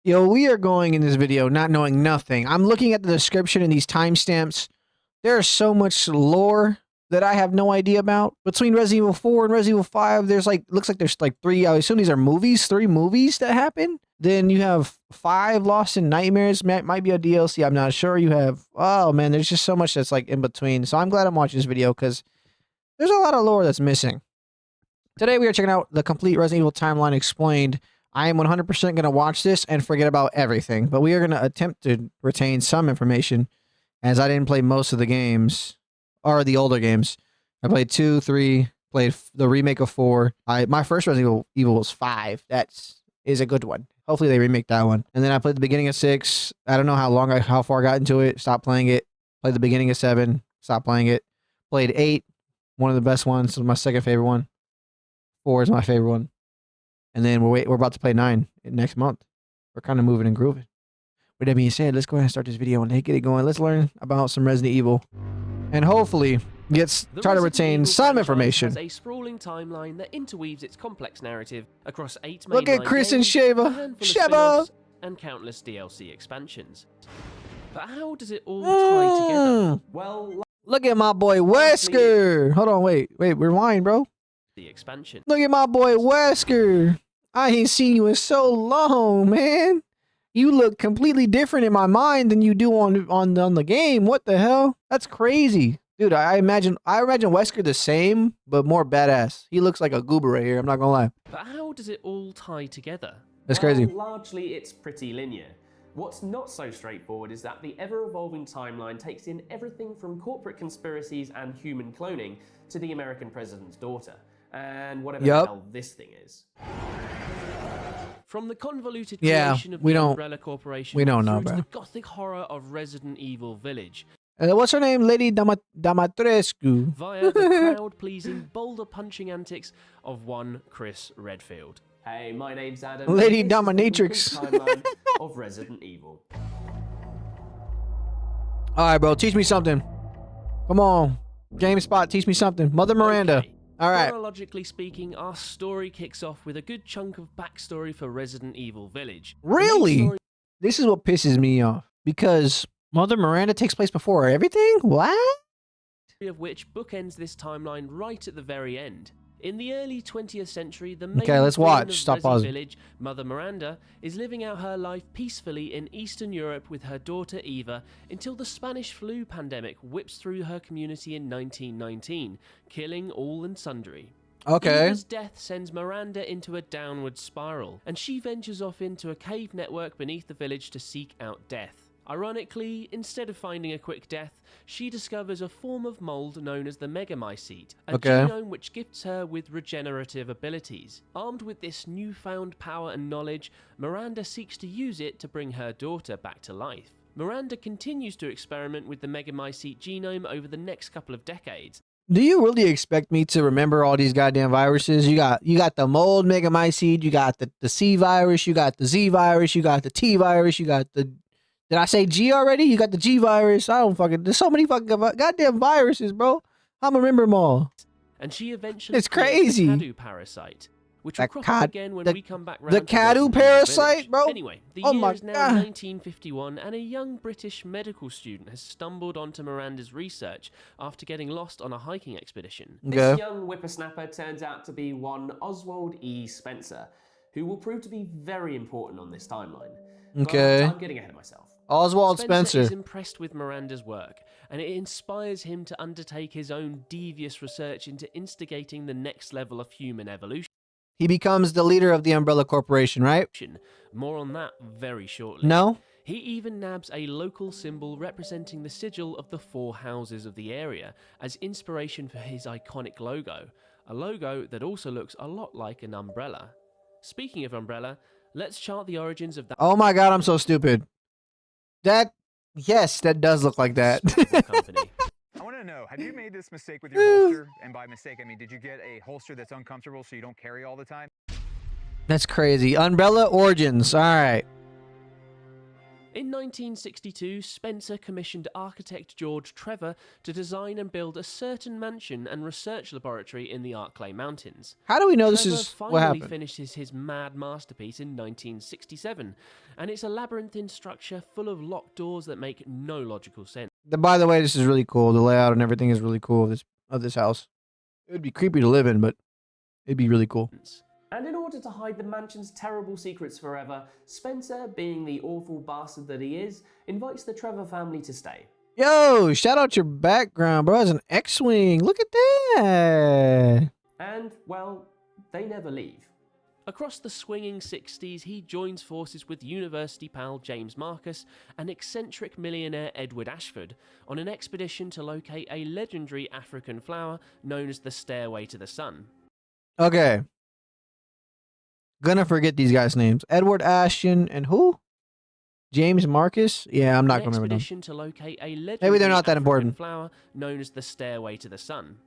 Yo, we are going in this video not knowing nothing. I'm looking at the description and these timestamps. There's so much lore that I have no idea about. Between Resident Evil 4 and Resident Evil 5, there's like, looks like there's like three, I assume these are movies, 3 movies that happen. Then you have 5 Lost in Nightmares, might be a DLC, I'm not sure. You have, oh man, there's just so much that's like in between. So I'm glad I'm watching this video because there's a lot of lore that's missing. Today we are checking out the complete Resident Evil timeline explained. I am 100% going to watch this and forget about everything, but we are going to attempt to retain some information as I didn't play most of the games, or the older games. I played 2, 3, played the remake of 4. My first Resident Evil was 5. That is a good one. Hopefully they remake that one. And then I played the beginning of 6. I don't know how far I got into it. Stopped playing it. Played the beginning of 7. Stopped playing it. Played 8. One of the best ones. My second favorite one. 4 is my favorite one. And then we're about to play 9 next month. We're kind of moving and grooving. With that being said, let's go ahead and start this video and get it going. Let's learn about some Resident Evil. And hopefully try to retain some information. Has a sprawling timeline that interweaves its complex narrative across 8 main Look at Chris and Sheva. Sheva! And countless DLC expansions. But how does it all tie together? Well, look at my boy Wesker. Hold on, wait, rewind, bro. The expansion. Look at my boy Wesker. I ain't seen you in so long, man. You look completely different in my mind than you do on the game. What the hell? That's crazy. Dude, I imagine Wesker the same, but more badass. He looks like a goober right here, I'm not gonna lie. But how does it all tie together? That's crazy. Largely, it's pretty linear. What's not so straightforward is that the ever-evolving timeline takes in everything from corporate conspiracies and human cloning to the American president's daughter, and whatever the hell this thing is. From the convoluted creation of the Umbrella Corporation we don't know, through bro. to the gothic horror of Resident Evil Village. What's her name? Lady Damatrescu. Via the crowd-pleasing, boulder-punching antics of one Chris Redfield. Hey, my name's Adam. Lady and this is the Dominatrix. complete timeline of Resident Evil. Alright, bro, teach me something. Come on. GameSpot, teach me something. Mother Miranda. Okay. All right. Chronologically speaking, our story kicks off with a good chunk of backstory for Resident Evil Village. Really? This is what pisses me off. Because Mother Miranda takes place before everything? What? Of which bookends this timeline right at the very end. In the early 20th century, the main let's villain watch. of Stop Resi pausing. Village, Mother Miranda, is living out her life peacefully in Eastern Europe with her daughter Eva until the Spanish flu pandemic whips through her community in 1919, killing all and sundry. Okay. Eva's death sends Miranda into a downward spiral, and she ventures off into a cave network beneath the village to seek out death. Ironically, instead of finding a quick death, she discovers a form of mold known as the Megamycete, a genome which gifts her with regenerative abilities. Armed with this newfound power and knowledge, Miranda seeks to use it to bring her daughter back to life. Miranda continues to experiment with the Megamycete genome over the next couple of decades. Do you really expect me to remember all these goddamn viruses? You got the mold Megamycete, you got the C virus, you got the Z virus, you got the T virus, you got the... Did I say G already? You got the G virus. I don't fucking... There's so many fucking goddamn viruses, bro. I'm gonna remember them all. And she eventually... It's crazy. The Cadu parasite, which will crop up again when we come back round the to Cadu Resident Evil parasite, Village. bro? Anyway, the Oh year my is now God. 1951, and a young British medical student has stumbled onto Miranda's research after getting lost on a hiking expedition. This young whippersnapper turns out to be one Oswald E. Spencer, who will prove to be very important on this timeline. Okay. But I'm getting ahead of myself. Oswald Spencer is Spencer. impressed with Miranda's work, and it inspires him to undertake his own devious research into instigating the next level of human evolution. He becomes the leader of the Umbrella Corporation, right? More on that very shortly. No? He even nabs a local symbol representing the sigil of the 4 houses of the area as inspiration for his iconic logo, a logo that also looks a lot like an umbrella. Speaking of umbrella, let's chart the origins of that. Oh my God, I'm so stupid. Yes, that does look like that. company. I want to know, have you made this mistake with your holster? And by mistake, I mean, did you get a holster that's uncomfortable so you don't carry all the time? That's crazy. Umbrella Origins. All right. In 1962, Spencer commissioned architect George Trevor to design and build a certain mansion and research laboratory in the Arklay Mountains. How do we know this Trevor is what finally happened? finishes his mad masterpiece in 1967, and it's a labyrinthine structure full of locked doors that make no logical sense. By the way, this is really cool. The layout and everything is really cool of this house. It would be creepy to live in, but it'd be really cool. And in order to hide the mansion's terrible secrets forever, Spencer, being the awful bastard that he is, invites the Trevor family to stay. Yo, shout out your background, bro. It's an X-Wing. Look at that. And, well, they never leave. Across the swinging 60s, he joins forces with university pal James Marcus and eccentric millionaire Edward Ashford on an expedition to locate a legendary African flower known as the Stairway to the Sun. Okay. Gonna forget these guys' names. Edward Ashton and who? James Marcus? Yeah, I'm not An gonna remember them. expedition to locate a legendary Maybe they're not that African important. flower known as the Stairway to the Sun.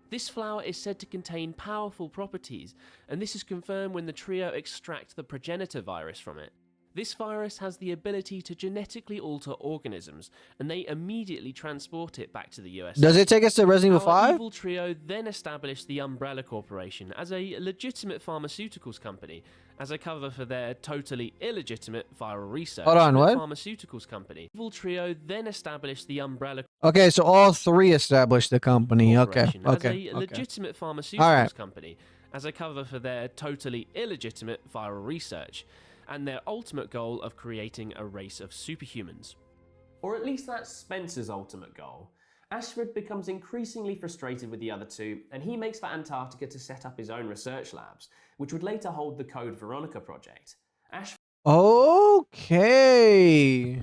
This flower is said to contain powerful properties, and this is confirmed when the trio extract the progenitor virus from it. This virus has the ability to genetically alter organisms, and they immediately transport it back to the US. Does it take us to Resident Evil Our 5? evil trio then established the Umbrella Corporation as a legitimate pharmaceuticals company, as a cover for their totally illegitimate viral research. Hold on, what? Pharmaceuticals company. Evil trio then established the Umbrella Okay, so all three established the company. Okay, Corporation okay, as a okay. legitimate pharmaceuticals All right. company, as a cover for their totally illegitimate viral research, and their ultimate goal of creating a race of superhumans. Or at least that's Spencer's ultimate goal. Ashford becomes increasingly frustrated with the other two, and he makes for Antarctica to set up his own research labs, which would later hold the Code Veronica project. Ashford Okay.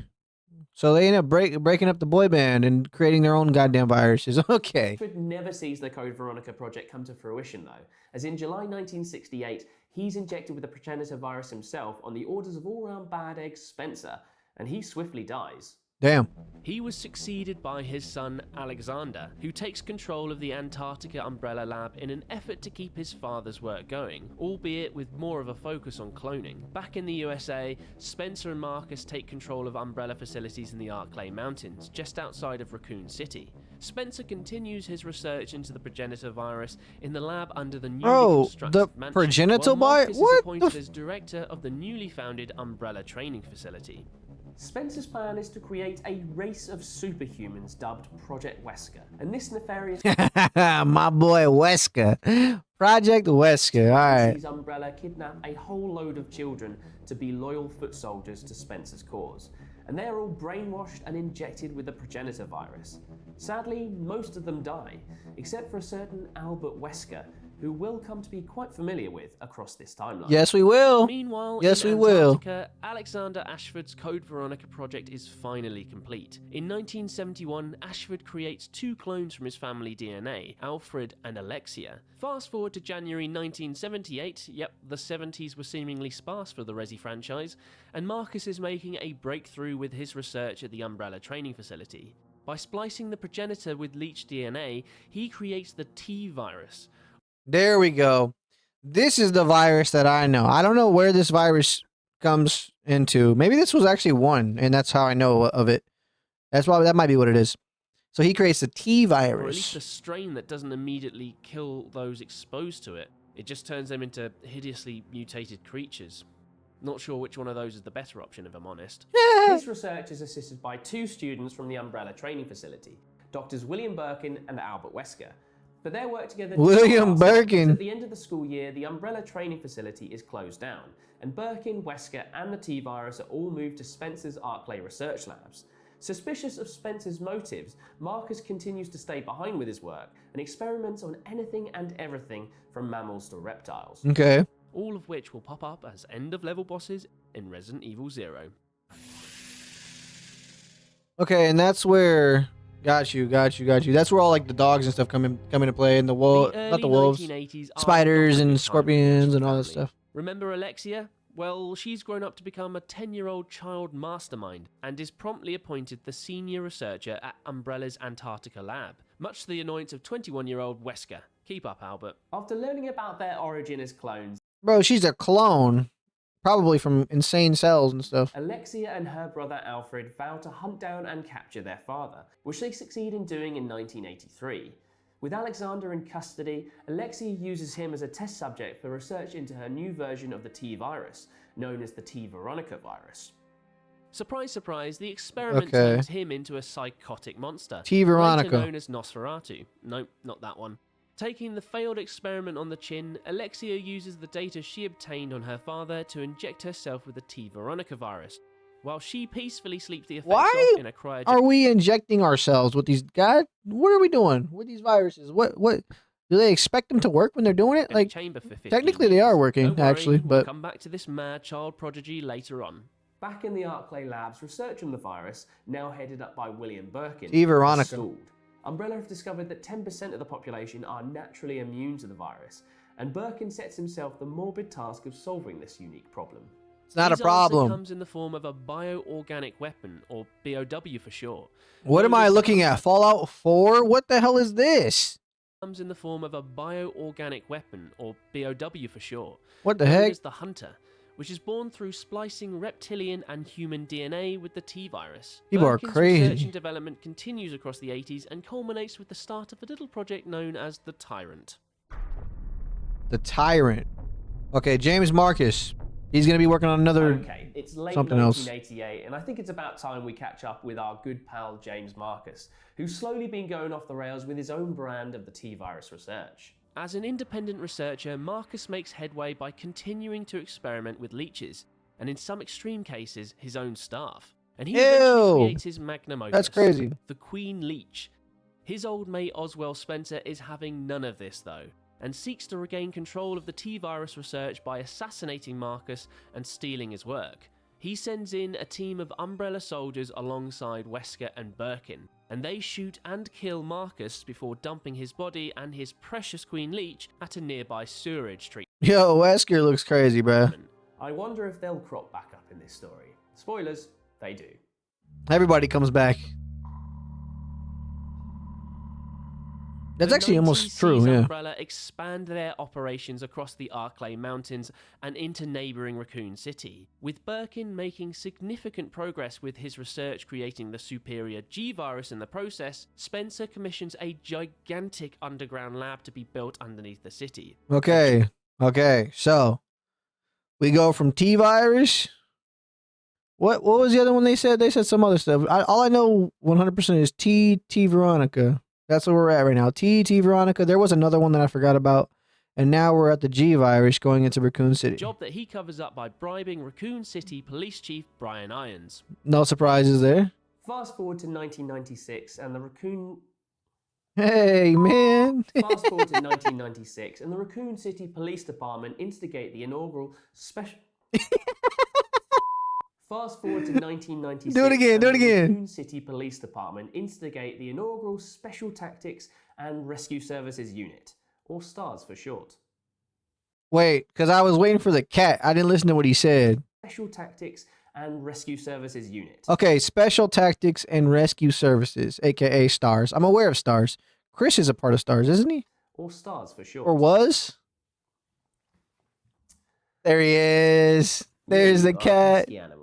So they end up breaking up the boy band and creating their own goddamn viruses. Okay. never sees the Code Veronica project come to fruition, though, as in July 1968, he's injected with the progenitor virus himself on the orders of all-round bad egg Spencer, and he swiftly dies. Damn. He was succeeded by his son Alexander, who takes control of the Antarctica Umbrella Lab in an effort to keep his father's work going, albeit with more of a focus on cloning. Back in the USA, Spencer and Marcus take control of Umbrella facilities in the Arklay Mountains, just outside of Raccoon City. Spencer continues his research into the progenitor virus in the lab under the newly Bro, constructed the mansion, progenitor while Marcus virus? is What appointed the as director of the newly founded Umbrella training facility. Spencer's plan is to create a race of superhumans dubbed Project Wesker, and this nefarious My boy Wesker. Project Wesker. All right. sees Umbrella kidnap a whole load of children to be loyal foot soldiers to Spencer's cause, and they're all brainwashed and injected with the progenitor virus. Sadly, most of them die, except for a certain Albert Wesker, who we'll come to be quite familiar with across this timeline. Yes, we will. Meanwhile, Yes, in we will. Antarctica, Alexander Ashford's Code Veronica project is finally complete. In 1971, Ashford creates two clones from his family DNA, Alfred and Alexia. Fast forward to January 1978, yep, the 70s were seemingly sparse for the Resi franchise, and Marcus is making a breakthrough with his research at the Umbrella training facility. By splicing the progenitor with leached DNA, he creates the T-virus. There we go. This is the virus that I know. I don't know where this virus comes into. Maybe this was actually one, and that's how I know of it. That might be what it is. So he creates the T Or at least virus. a strain that doesn't immediately kill those exposed to it. It just turns them into hideously mutated creatures. Not sure which one of those is the better option, if I'm honest. His research is assisted by two students from the Umbrella training facility, Doctors William Birkin and Albert Wesker. But their work together... William Birkin. At the end of the school year, the Umbrella training facility is closed down, and Birkin, Wesker, and the T-virus are all moved to Spencer's Arklay research labs. Suspicious of Spencer's motives, Marcus continues to stay behind with his work and experiments on anything and everything from mammals to reptiles. Okay. All of which will pop up as end-of-level bosses in Resident Evil 0. Okay, and that's where... Got you. That's where all like the dogs and stuff come into play, and the wolf, The not the early wolves, 1980s are spiders not a and good time for the scorpions Ashford and all that family. stuff. Remember Alexia? Well, she's grown up to become a 10-year-old child mastermind and is promptly appointed the senior researcher at Umbrella's Antarctica lab, much to the annoyance of 21-year-old Wesker. Keep up, Albert. After learning about their origin as clones, Bro, she's a clone. Probably from insane cells and stuff. Alexia and her brother Alfred vow to hunt down and capture their father, which they succeed in doing in 1983. With Alexander in custody, Alexia uses him as a test subject for research into her new version of the T virus, known as the T Veronica virus. Surprise, surprise, the experiment Okay. turns him into a psychotic monster. T. Veronica. Later known as Nosferatu. Nope, not that one. Taking the failed experiment on the chin, Alexia uses the data she obtained on her father to inject herself with the T. Veronica virus, while she peacefully sleeps the effects Why off in a Are cryogenic we injecting ourselves with these? God, what are we doing with these viruses? What do they expect them to work when they're doing it? Like, chamber for 15 technically they are years. working, Don't worry, actually, we'll but come back to this mad child prodigy later on. Back in the Arclay labs, research on the virus, now headed up by William Birkin, T. Veronica. has stalled. Umbrella have discovered that 10% of the population are naturally immune to the virus, and Birkin sets himself the morbid task of solving this unique problem. it's not a His answer problem. comes in the form of a bioorganic weapon, or BOW for short. What am known I as the looking at? Fallout 4? What the hell is this? Comes in the form of a bioorganic weapon, or BOW for short. What the known heck? as the Hunter, which is born through splicing reptilian and human DNA with the T virus. People are Birkin's crazy. Research and development continues across the 80s and culminates with the start of a little project known as the Tyrant. The Tyrant. Okay, James Marcus. He's gonna be working on another. Okay, it's late something else. 1988, and I think it's about time we catch up with our good pal James Marcus, who's slowly been going off the rails with his own brand of the T-virus research. As an independent researcher, Marcus makes headway by continuing to experiment with leeches, and in some extreme cases, his own staff. And he eventually Ew. creates his magnum opus, That's crazy. the Queen Leech. His old mate Oswell Spencer is having none of this though, and seeks to regain control of the T-virus research by assassinating Marcus and stealing his work. He sends in a team of Umbrella soldiers alongside Wesker and Birkin, and they shoot and kill Marcus before dumping his body and his precious Queen Leech at a nearby sewerage treatment. Yo, Wesker looks crazy, bruh. I wonder if they'll crop back up in this story. Spoilers, they do. Everybody comes back. That's The actually almost 90s true, sees yeah. Umbrella expand their operations across the Arclay Mountains and into neighbouring Raccoon City, with Birkin making significant progress with his research creating the superior G-virus in the process. Spencer commissions a gigantic underground lab to be built underneath the city. Okay, so we go from T-virus. What was the other one they said? They said some other stuff. All I know 100% is T Veronica. That's where we're at right now. T Veronica. There was another one that I forgot about. And now we're at the G virus going into Raccoon City. Job that he covers up by bribing Raccoon City Police Chief Brian Irons. No surprises there. Fast forward to 1996, and the Raccoon Hey, man. Fast forward to 1996, and the Raccoon City Police Department instigate the inaugural special. Fast forward to 1996. Do it again, and do it the again. Raccoon City Police Department instigate the inaugural Special Tactics and Rescue Services Unit, or STARS for short. Wait, because I was waiting for the cat. I didn't listen to what he said. Special Tactics and Rescue Services Unit. Okay, Special Tactics and Rescue Services, aka STARS. I'm aware of STARS. Chris is a part of STARS, isn't he? Or STARS for short. Or was? There he is. There's the You are a cat. pesky animal.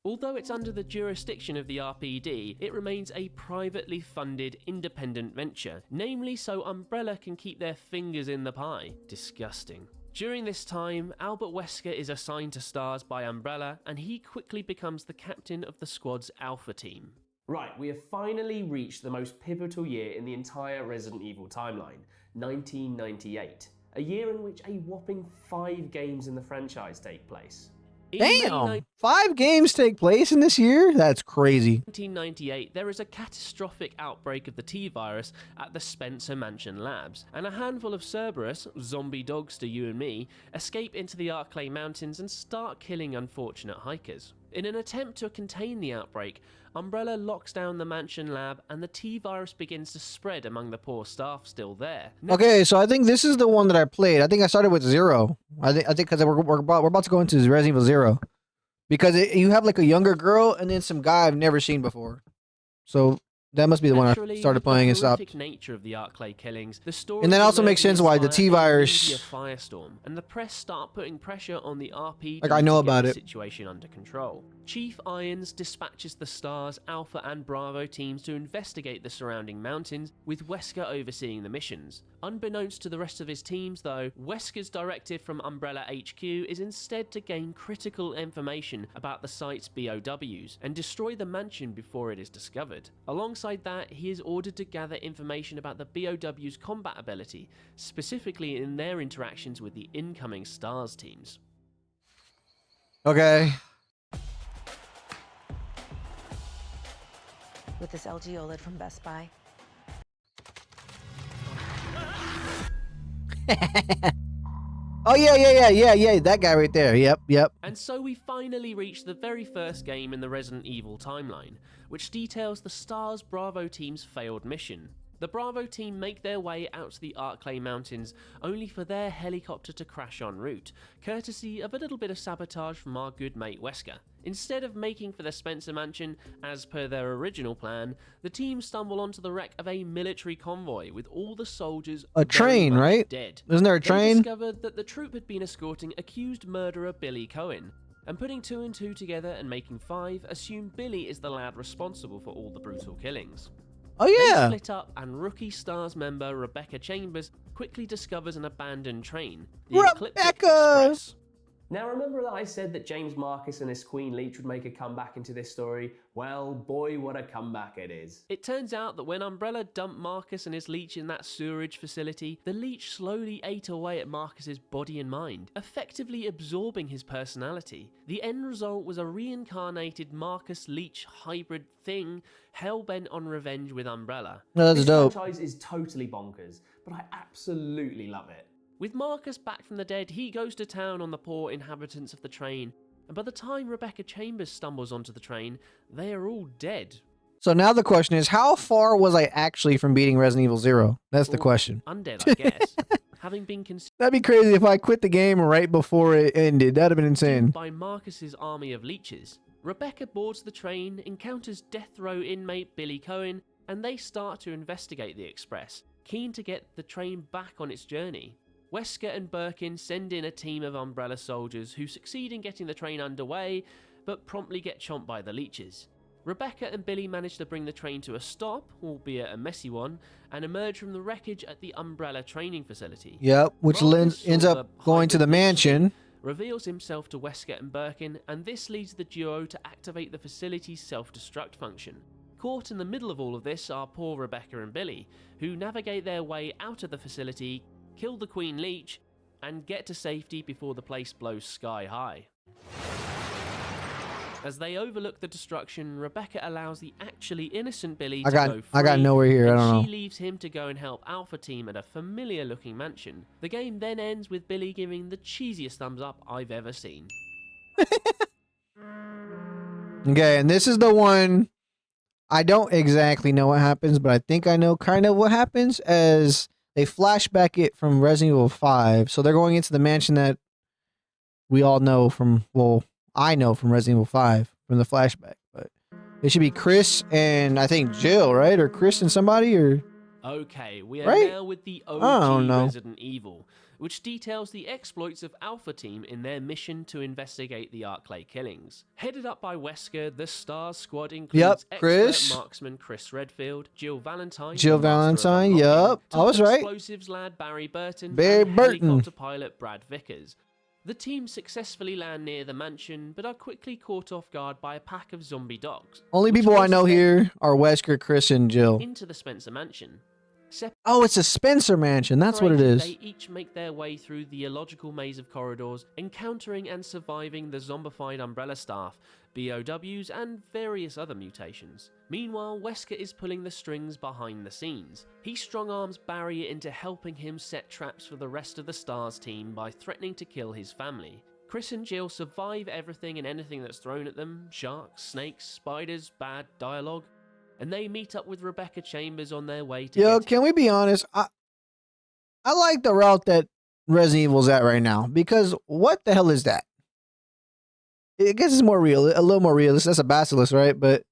Although it's under the jurisdiction of the RPD, it remains a privately funded independent venture, namely so Umbrella can keep their fingers in the pie. Disgusting. During this time, Albert Wesker is assigned to STARS by Umbrella, and he quickly becomes the captain of the squad's Alpha team. Right, we have finally reached the most pivotal year in the entire Resident Evil timeline, 1998. A year in which a whopping 5 games in the franchise take place. In May Damn. 5 games take place in this year? That's crazy. 1998, there is a catastrophic outbreak of the T-virus at the Spencer Mansion Labs, and a handful of Cerberus, zombie dogs to you and me, escape into the Arclay Mountains and start killing unfortunate hikers. In an attempt to contain the outbreak, Umbrella locks down the Mansion Lab and the T-virus begins to spread among the poor staff still there. Okay, so I think this is the one that I played. I think I started with 0. I think because we're about to go into Resident Evil 0. Because you have like a younger girl and then some guy I've never seen before. So That must be the one I Naturally, started with playing the and stopped. horrific nature of the Arclay killings, the story And that also makes emerging sense why the inspire a T-virus- media firestorm, and the press start putting pressure on the RP Like, I know to about get it. the situation under control. Chief Irons dispatches the STARS, Alpha and Bravo teams to investigate the surrounding mountains, with Wesker overseeing the missions. Unbeknownst to the rest of his teams, though, Wesker's directive from Umbrella HQ is instead to gain critical information about the site's BOWs and destroy the mansion before it is discovered. Alongside that, he is ordered to gather information about the BOW's combat ability, specifically in their interactions with the incoming STARS teams. Okay. With this LG OLED from Best Buy. Oh yeah. That guy right there. Yep. And so we finally reach the very first game in the Resident Evil timeline, which details the STARS Bravo team's failed mission. The Bravo team make their way out to the Arclay Mountains, only for their helicopter to crash en route, courtesy of a little bit of sabotage from our good mate Wesker. Instead of making for the Spencer Mansion, as per their original plan, the team stumble onto the wreck of a military convoy with all the soldiers A very train, much right? dead. Isn't there a They train? discovered that the troop had been escorting accused murderer Billy Cohen, and putting 2 and 2 together and making 5, assume Billy is the lad responsible for all the brutal killings. Oh They yeah. split up, and rookie STARS member Rebecca Chambers quickly discovers an abandoned train, the Ecliptic Rebecca! Express. Now, remember that I said that James Marcus and his Queen Leech would make a comeback into this story? Well, boy, what a comeback it is. It turns out that when Umbrella dumped Marcus and his leech in that sewerage facility, the leech slowly ate away at Marcus's body and mind, effectively absorbing his personality. The end result was a reincarnated Marcus Leech hybrid thing, hell-bent on revenge with Umbrella. No, that's This dope. franchise is totally bonkers, but I absolutely love it. With Marcus back from the dead, he goes to town on the poor inhabitants of the train, and by the time Rebecca Chambers stumbles onto the train, they are all dead. So now the question is, how far was I actually from beating Resident Evil 0? That's the Or question. Undead, I guess. Having been consumed That'd be crazy if I quit the game right before it ended. That'd have been insane. by Marcus's army of leeches, Rebecca boards the train, encounters death row inmate Billy Cohen, and they start to investigate the express, keen to get the train back on its journey. Wesker and Birkin send in a team of Umbrella soldiers who succeed in getting the train underway, but promptly get chomped by the leeches. Rebecca and Billy manage to bring the train to a stop, albeit a messy one, and emerge from the wreckage at the Umbrella training facility. Yep, which Marcus ends saw up going to the hybrid leech mansion. reveals himself to Wesker and Birkin, and this leads the duo to activate the facility's self-destruct function. Caught in the middle of all of this are poor Rebecca and Billy, who navigate their way out of the facility, kill the Queen Leech, and get to safety before the place blows sky high. As they overlook the destruction, Rebecca allows the actually innocent Billy to go free. I got nowhere here. I and don't she know. leaves him to go and help Alpha Team at a familiar-looking mansion. The game then ends with Billy giving the cheesiest thumbs up I've ever seen. Okay, and this is the one. I don't exactly know what happens, but I think I know kind of what happens as they flashback it from Resident Evil 5. So they're going into the mansion that we all know from, well, I know from Resident Evil 5 from the flashback. But it should be Chris and I think Jill, right? Or Chris and somebody, or Okay, we are Right? now with the don't OG know. Resident Evil, which details the exploits of Alpha Team in their mission to investigate the Arclay killings. Headed up by Wesker, the STARS squad includes expert Chris. marksman Chris Redfield, Jill Valentine, Jill the master of Valentine, unlocking, yup, I was top right. explosives lad Barry Burton, Barry and Burton. helicopter pilot Brad Vickers. The team successfully land near the mansion, but are quickly caught off guard by a pack of zombie dogs. only which people I forces know them here are Wesker, Chris, and Jill. into the Spencer Mansion. Oh, it's a Spencer mansion. That's what it Separated, is. They each make their way through the illogical maze of corridors, encountering and surviving the zombified Umbrella staff, BOWs, and various other mutations. Meanwhile, Wesker is pulling the strings behind the scenes. He strong-arms Barry into helping him set traps for the rest of the STARS team by threatening to kill his family. Chris and Jill survive everything and anything that's thrown at them: sharks, snakes, spiders, bad dialogue. And they meet up with Rebecca Chambers on their way to Yo, get can we be honest? I like the route that Resident Evil's at right now, because what the hell is that? I guess it's more real, a little more realistic. That's a basilisk, right? But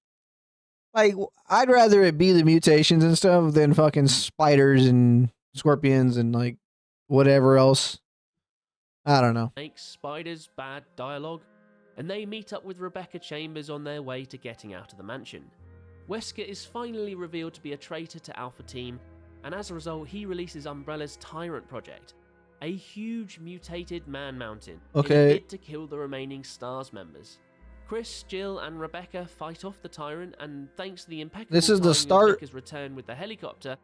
Like, I'd rather it be the mutations and stuff than fucking spiders and scorpions and like whatever else. I don't know. Snakes, spiders, bad dialogue, and they meet up with Rebecca Chambers on their way to getting out of the mansion. Wesker is finally revealed to be a traitor to Alpha Team, and as a result, he releases Umbrella's Tyrant Project, a huge mutated man mountain in a Okay. bid to kill the remaining STARS members. Chris, Jill, and Rebecca fight off the Tyrant, and thanks to the impeccable This is the timing of start Vicker's return with the helicopter,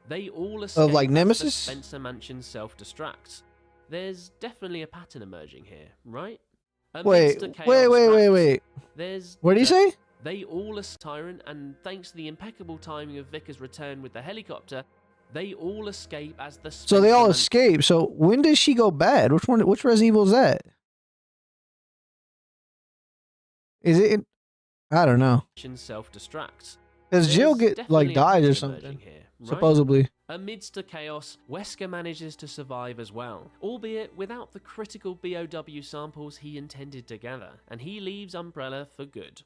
they all escape like, as the Nemesis? Spencer Mansion self-destructs. There's definitely a pattern emerging here, right? Wait, Amidst the chaos wait. There's What did he say? They all escape Tyrant, and thanks to the impeccable timing of Vicker's return with the helicopter, they all escape as the So they all Spencer escape. So when does she go bad? Which one? Which Resident Evil is that? Is it? I don't know. Mansion self-destructs. Because Jill There's get like definitely a died or pattern something. emerging here, right? Supposedly. Amidst the chaos, Wesker manages to survive as well, albeit without the critical BOW samples he intended to gather, and he leaves Umbrella for good.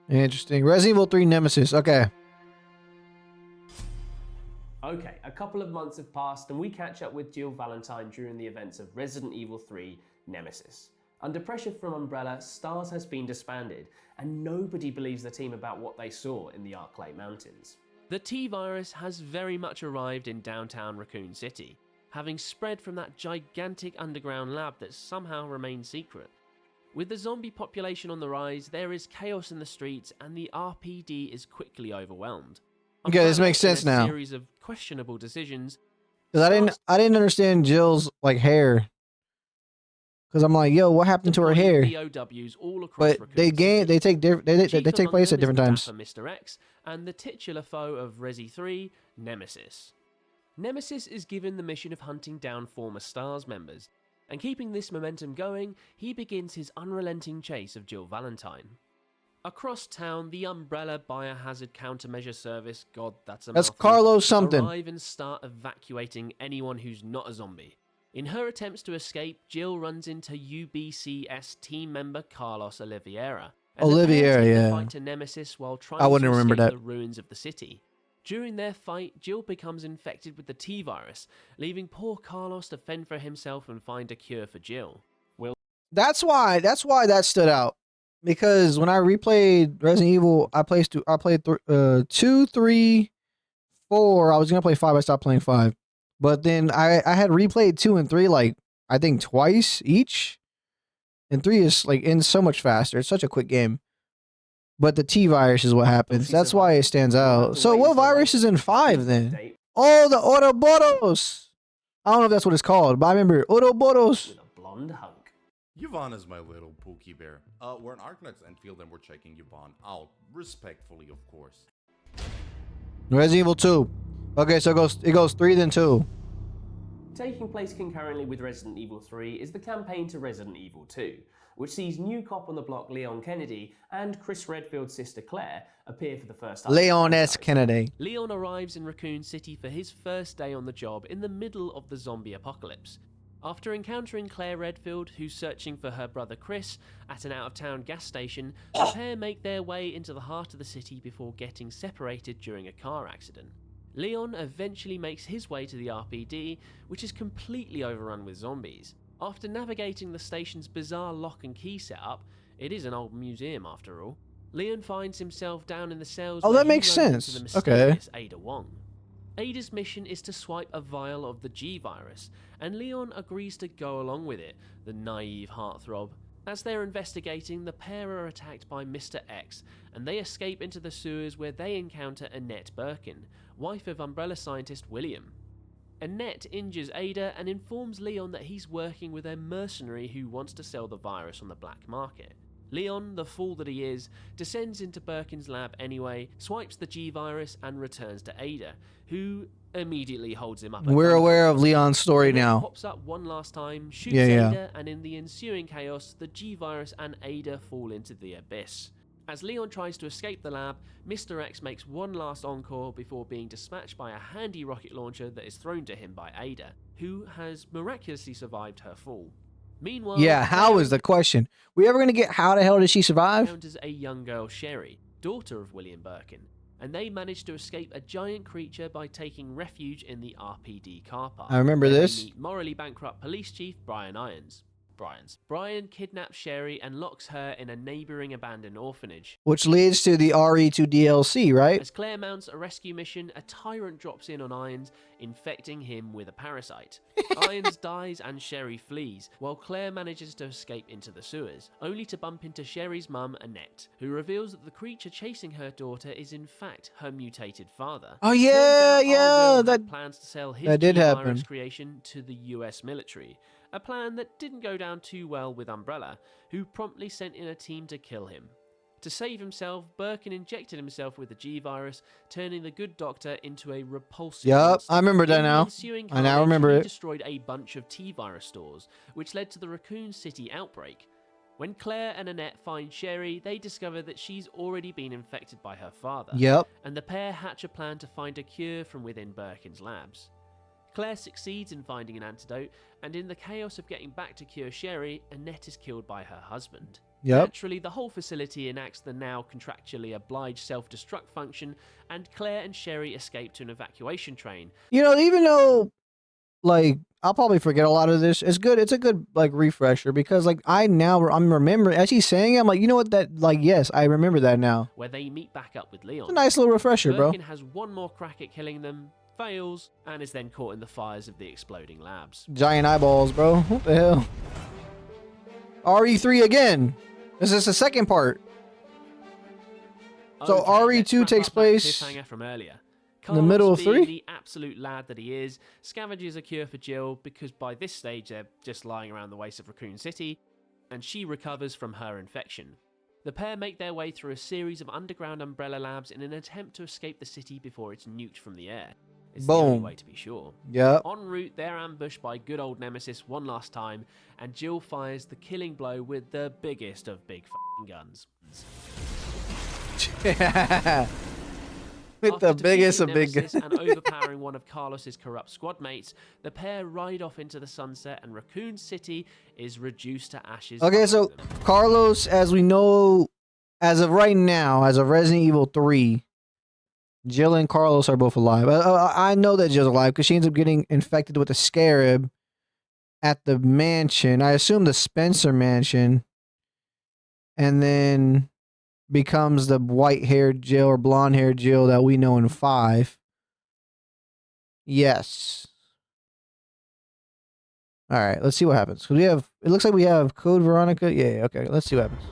Interesting. Resident Evil 3 Nemesis. Okay. Okay, a couple of months have passed and we catch up with Jill Valentine during the events of Resident Evil 3 Nemesis. Under pressure from Umbrella, STARS has been disbanded and nobody believes the team about what they saw in the Arklay Mountains. The T-Virus has very much arrived in downtown Raccoon City, having spread from that gigantic underground lab that somehow remained secret. With the zombie population on the rise, there is chaos in the streets and the RPD is quickly overwhelmed. Okay, this Umbrella, makes sense in a now. series of questionable decisions. Because I didn't understand Jill's like hair. Because I'm like, yo, what happened to her hair? BOWs all across But they take Chief take among place them at different is the times. dapper Mr. X and the titular foe of Resi 3, Nemesis. Nemesis is given the mission of hunting down former STARS members, and keeping this momentum going, he begins his unrelenting chase of Jill Valentine. Across town, the Umbrella Biohazard Countermeasure Service, God, that's That's mouthful, Carlos something. arrive and start evacuating anyone who's not a zombie. In her attempts to escape, Jill runs into UBCS team member Carlos Oliveira. And the pair Oliveira, take the yeah. fight to Nemesis while trying I wouldn't to remember escape that. the ruins of the city. During their fight, Jill becomes infected with the T-Virus, leaving poor Carlos to fend for himself and find a cure for Jill. That's why that stood out. Because when I replayed Resident Evil, I played 2, 3, 4. I was gonna play 5. I stopped playing 5. But then I had replayed 2 and 3 like I think twice each. And 3 is like ends so much faster. It's such a quick game. But the T virus is what happens. That's why it stands out. So what virus is in 5 then? Oh, the Ouroboros. I don't know if that's what it's called, but I remember Ouroboros. With a blonde hunk. Yvonne is my little Pookie Bear. We're in Arknight's Enfield and we're checking Yvonne out. Respectfully, of course. Resident Evil 2. Okay, so it goes 3 then 2. Taking place concurrently with Resident Evil 3 is the campaign to Resident Evil 2, which sees new cop on the block Leon Kennedy and Chris Redfield's sister Claire appear for the first time. Leon S. Kennedy. Leon arrives in Raccoon City for his first day on the job in the middle of the zombie apocalypse. After encountering Claire Redfield, who's searching for her brother Chris at an out-of-town gas station, the pair make their way into the heart of the city before getting separated during a car accident. Leon eventually makes his way to the RPD, which is completely overrun with zombies. After navigating the station's bizarre lock and key setup, it is an old museum after all, Leon finds himself down in the cells. Oh, where that he makes runs sense. into the Okay. mysterious Ada Wong. Ada's mission is to swipe a vial of the G-Virus, and Leon agrees to go along with it, the naive heartthrob. As they're investigating, the pair are attacked by Mr. X, and they escape into the sewers where they encounter Annette Birkin, wife of Umbrella scientist William. Annette injures Ada and informs Leon that he's working with a mercenary who wants to sell the virus on the black market. Leon, the fool that he is, descends into Birkin's lab anyway, swipes the G-Virus and returns to Ada, who immediately holds him up. at We're gunpoint. aware of Leon's story Annette now. pops up one last time, shoots Yeah. Ada, and in the ensuing chaos, the G-Virus and Ada fall into the abyss. As Leon tries to escape the lab, Mr. X makes one last encore before being dispatched by a handy rocket launcher that is thrown to him by Ada, who has miraculously survived her fall. Meanwhile, Yeah, how is the question? We ever gonna get how the hell did she survive? encounters a young girl, Sherry, daughter of William Birkin, and they manage to escape a giant creature by taking refuge in the RPD car park. I remember where they this. meet morally bankrupt police chief Brian Irons. Brian kidnaps Sherry and locks her in a neighboring abandoned orphanage. Which leads to the RE2 DLC, right? As Claire mounts a rescue mission, a tyrant drops in on Irons, infecting him with a parasite. Irons dies and Sherry flees, while Claire manages to escape into the sewers, only to bump into Sherry's mum, Annette, who reveals that the creature chasing her daughter is in fact her mutated father. Oh Turns yeah, out our yeah, Will had that plans to sell his that did G-Virus happen. creation to the US military, a plan that didn't go down too well with Umbrella, who promptly sent in a team to kill him. To save himself, Birkin injected himself with the G-Virus, turning the good doctor into a repulsive Yup, monster. I remember that In the now. ensuing I now carnage, remember he it. destroyed a bunch of T-Virus stores, which led to the Raccoon City outbreak. When Claire and Annette find Sherry, they discover that she's already been infected by her father, Yep. and the pair hatch a plan to find a cure from within Birkin's labs. Claire succeeds in finding an antidote, and in the chaos of getting back to cure Sherry, Annette is killed by her husband. Yep. Naturally, the whole facility enacts the now contractually obliged self-destruct function, and Claire and Sherry escape to an evacuation train. You know, even though, like, I'll probably forget a lot of this, it's good. It's a good, like, refresher because, like, I'm remembering, as he's saying it, I'm like, you know what, that, like, yes, I remember that now. Where they meet back up with Leon. It's a nice little refresher, bro. Birkin has one more crack at killing them, fails, and is then caught in the fires of the exploding labs. Giant eyeballs, bro. What the hell? RE3 again. This is the second part. So Okay, RE2 let's wrap takes up that place cliffhanger from earlier. in the middle of Carlos, 3? being the absolute lad that he is, scavenges a cure for Jill because by this stage they're just lying around the waste of Raccoon City, and she recovers from her infection. The pair make their way through a series of underground Umbrella labs in an attempt to escape the city before it's nuked from the air. It's the only Boom. way to be sure. Yep. En route, they're ambushed by good old Nemesis one last time, and Jill fires the killing blow with the biggest of big f***ing guns. With the After biggest of defeating big Nemesis and overpowering one of Carlos's corrupt squad mates, the pair ride off into the sunset, and Raccoon City is reduced to ashes. Okay, so behind them. Carlos, as we know, as of right now, as of Resident Evil 3, Jill and Carlos are both alive. I know that Jill's alive because she ends up getting infected with a scarab at the mansion. I assume the Spencer mansion. And then becomes the white-haired Jill or blonde-haired Jill that we know in 5. Yes. All right, let's see what happens. 'Cause it looks like we have Code Veronica. Yeah, okay, let's see what happens.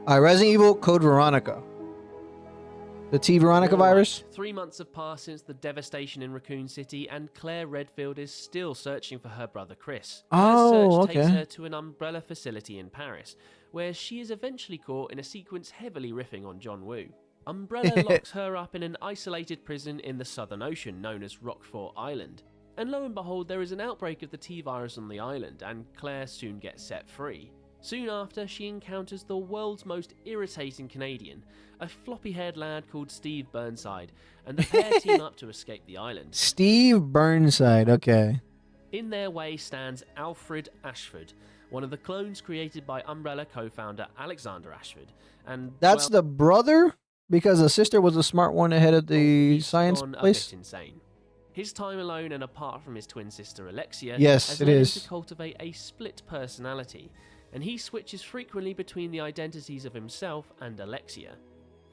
All right, Resident Evil Code Veronica. The T Veronica Alright, virus? 3 months have passed since the devastation in Raccoon City, and Claire Redfield is still searching for her brother Chris. Her Oh, search takes okay. her to an Umbrella facility in Paris, where she is eventually caught in a sequence heavily riffing on John Woo. Umbrella locks her up in an isolated prison in the Southern Ocean known as Roquefort Island. And lo and behold, there is an outbreak of the T-virus on the island, and Claire soon gets set free. Soon after, she encounters the world's most irritating Canadian, a floppy-haired lad called Steve Burnside, and the pair team up to escape the island. Steve Burnside, okay. In their way stands Alfred Ashford, one of the clones created by Umbrella co-founder Alexander Ashford. And That's well, the brother? Because the sister was the smart one ahead of the he's science gone place? a bit insane. His time alone and apart from his twin sister Alexia Yes, has it led him is. to cultivate a split personality, and he switches frequently between the identities of himself and Alexia.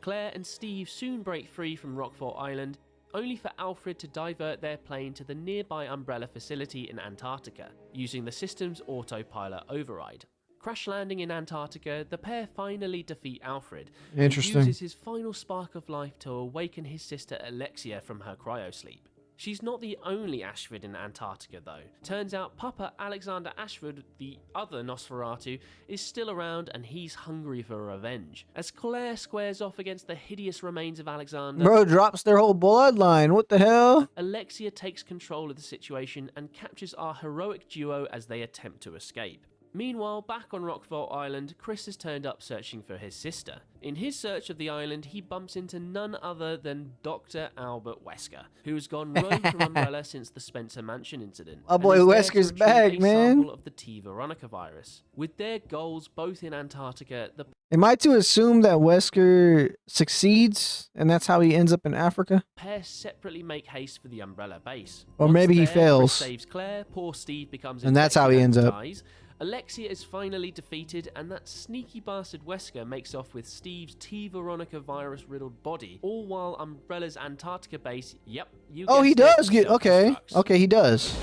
Claire and Steve soon break free from Roquefort Island, only for Alfred to divert their plane to the nearby Umbrella facility in Antarctica, using the system's autopilot override. Crash landing in Antarctica, the pair finally defeat Alfred, and Interesting. uses his final spark of life to awaken his sister Alexia from her cryosleep. She's not the only Ashford in Antarctica though. Turns out Papa Alexander Ashford, the other Nosferatu, is still around and he's hungry for revenge. As Claire squares off against the hideous remains of Alexander, Bro drops their whole bloodline. What the hell? Alexia takes control of the situation and captures our heroic duo as they attempt to escape. Meanwhile, back on Rockvault Island, Chris has turned up searching for his sister. In his search of the island, he bumps into none other than Dr. Albert Wesker, who has gone rogue from Umbrella since the Spencer Mansion incident. Oh and boy, is there to Wesker's retrieve back, a man. sample of the T. Veronica virus. With their goals both in Antarctica, the Am I to assume that Wesker succeeds and that's how he ends up in Africa? pair separately make haste for the Umbrella base. Or Once maybe he there, fails. Chris saves Claire, poor Steve becomes And that's how he infected ends and up. dies. Alexia is finally defeated, and that sneaky bastard Wesker makes off with Steve's T. Veronica virus-riddled body, all while Umbrella's Antarctica base, yep, you Oh, he guessed it, does get okay. self-destructs. Okay, he does.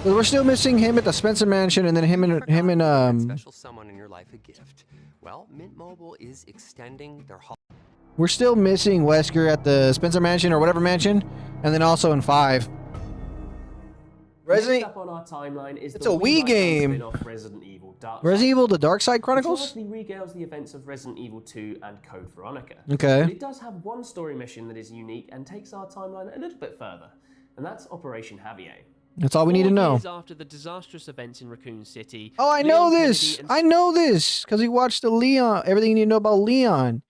But we're still missing him at the Spencer Mansion, and then him and special someone in your life a gift. Well, Mint Mobile is extending their we're still missing Wesker at the Spencer Mansion or whatever mansion, and then also in 5. Next Resident up on our timeline is It's the a Wii game. spin-off Resident Evil Dark Resident Evil: The Dark Side Which Chronicles. largely regales the events of Resident Evil 2 and Code Veronica. Okay. But it does have one story mission that is unique and takes our timeline a little bit further, and that's Operation Javier. That's all we need to 4 know. years after the disastrous events in Raccoon City. Oh, I Leon know Kennedy this. and I know this because we watched the Leon. Everything you need to know about Leon.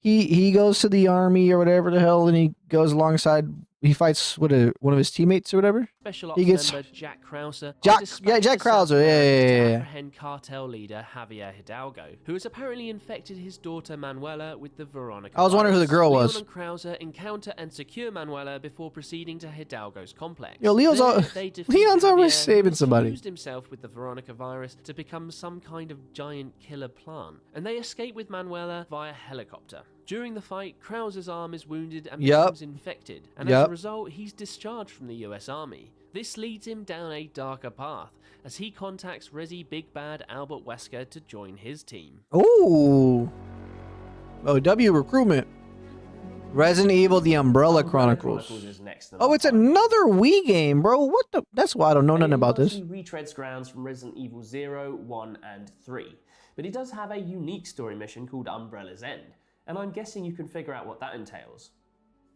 He goes to the army or whatever the hell, and he goes alongside. He fights with one of his teammates or whatever. Special He Ops Gets member Jack Krauser. Jack- are dispatched yeah, Jack to South Krauser, yeah, America yeah, to yeah. apprehend cartel leader Javier Hidalgo, who has apparently infected his daughter Manuela with the Veronica I was wondering who the virus. girl Leon was. and Krauser encounter and secure Manuela before proceeding to Hidalgo's complex. Yo, Leon's There, al- they defeat Leon's always Javier, saving who has somebody. fused himself with the Veronica virus to become some kind of giant killer plant, and they escape with Manuela via helicopter. During the fight, Krauser's arm is wounded and Yup. becomes infected, and as Yup. a result, he's discharged from the US Army. This leads him down a darker path, as he contacts Resi Big Bad Albert Wesker to join his team. Ooh. OW recruitment. Resident Evil: The Umbrella Chronicles. is next on Oh, our it's timeline. another Wii game, bro. What the? That's why I don't know And nothing it about this. largely retreads grounds from Resident Evil 0, 1, and 3. But it does have a unique story mission called Umbrella's End, and I'm guessing you can figure out what that entails.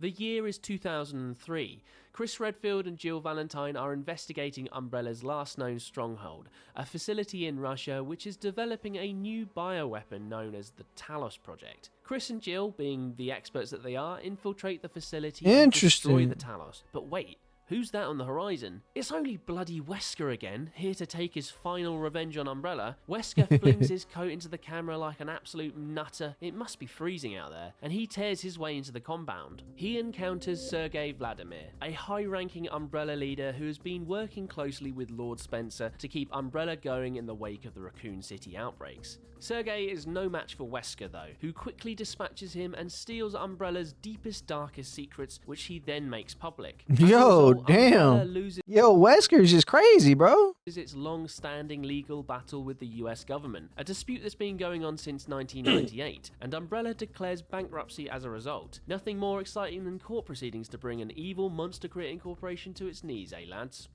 The year is 2003. Chris Redfield and Jill Valentine are investigating Umbrella's last known stronghold, a facility in Russia which is developing a new bioweapon known as the Talos Project. Chris and Jill, being the experts that they are, infiltrate the facility and destroy Interesting. the Talos. But wait, who's that on the horizon? It's only bloody Wesker again, here to take his final revenge on Umbrella. Wesker flings his coat into the camera like an absolute nutter. It must be freezing out there, and he tears his way into the compound. He encounters Sergei Vladimir, a high-ranking Umbrella leader who has been working closely with Lord Spencer to keep Umbrella going in the wake of the Raccoon City outbreaks. Sergei is no match for Wesker though, who quickly dispatches him and steals Umbrella's deepest, darkest secrets, which he then makes public. As a Yo, result, Umbrella damn. loses Yo, Wesker's just crazy, bro. its long-standing legal battle with the US government, a dispute that's been going on since 1998, and Umbrella declares bankruptcy as a result. Nothing more exciting than court proceedings to bring an evil, monster-creating corporation to its knees, eh lads?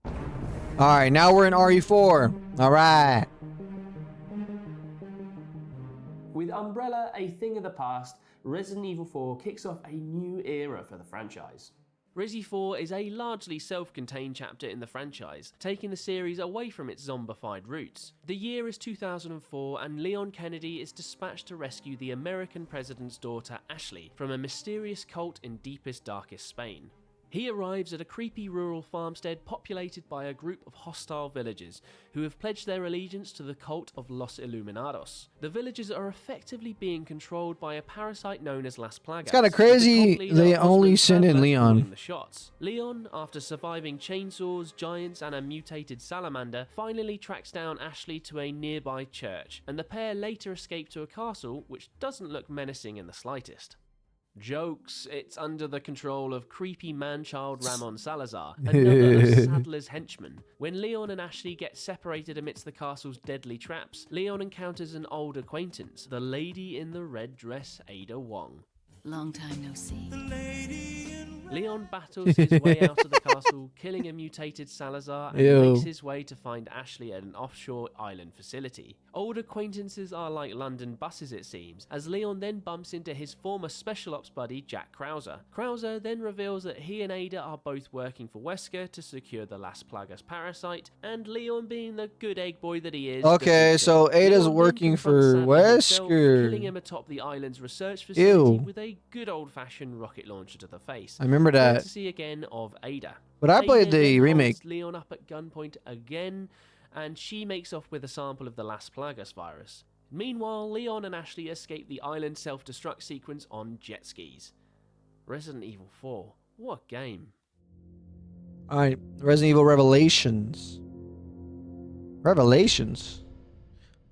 All right, now we're in RE4. All right. With Umbrella a thing of the past, Resident Evil 4 kicks off a new era for the franchise. Resi 4 is a largely self-contained chapter in the franchise, taking the series away from its zombified roots. The year is 2004 and Leon Kennedy is dispatched to rescue the American president's daughter Ashley from a mysterious cult in deepest, darkest Spain. He arrives at a creepy rural farmstead populated by a group of hostile villagers who have pledged their allegiance to the cult of Los Illuminados. The villagers are effectively being controlled by a parasite known as Las Plagas. It's kinda with the crazy cult leader, they Osmond only send in Pertwee, Leon. calling the shots. Leon, after surviving chainsaws, giants, and a mutated salamander, finally tracks down Ashley to a nearby church, and the pair later escape to a castle which doesn't look menacing in the slightest. Jokes, it's under the control of creepy man-child Ramon Salazar, another of Sadler's henchmen. When Leon and Ashley get separated amidst the castle's deadly traps, Leon encounters an old acquaintance, the lady in the red dress, Ada Wong. Long time no see. Leon battles his way out of the castle, killing a mutated Salazar, and Ew. makes his way to find Ashley at an offshore island facility. Old acquaintances are like London buses, it seems, as Leon then bumps into his former special ops buddy Jack Krauser. Krauser then reveals that he and Ada are both working for Wesker to secure the Las Plagas parasite, and Leon, being the good egg boy that he is, Okay, defeats so them. Ada's Leon then working confronts for Sadler himself, Wesker. killing him atop the island's research facility Ew. with a good old-fashioned rocket launcher to the face. I remember that. Courtesy again of Ada. But I played Ada the then remake. holds Leon up at gunpoint again, and she makes off with a sample of the Las Plagas virus. Meanwhile, Leon and Ashley escape the island self-destruct sequence on jet skis. Resident Evil 4. What game? Alright, Resident Evil Revelations. Revelations?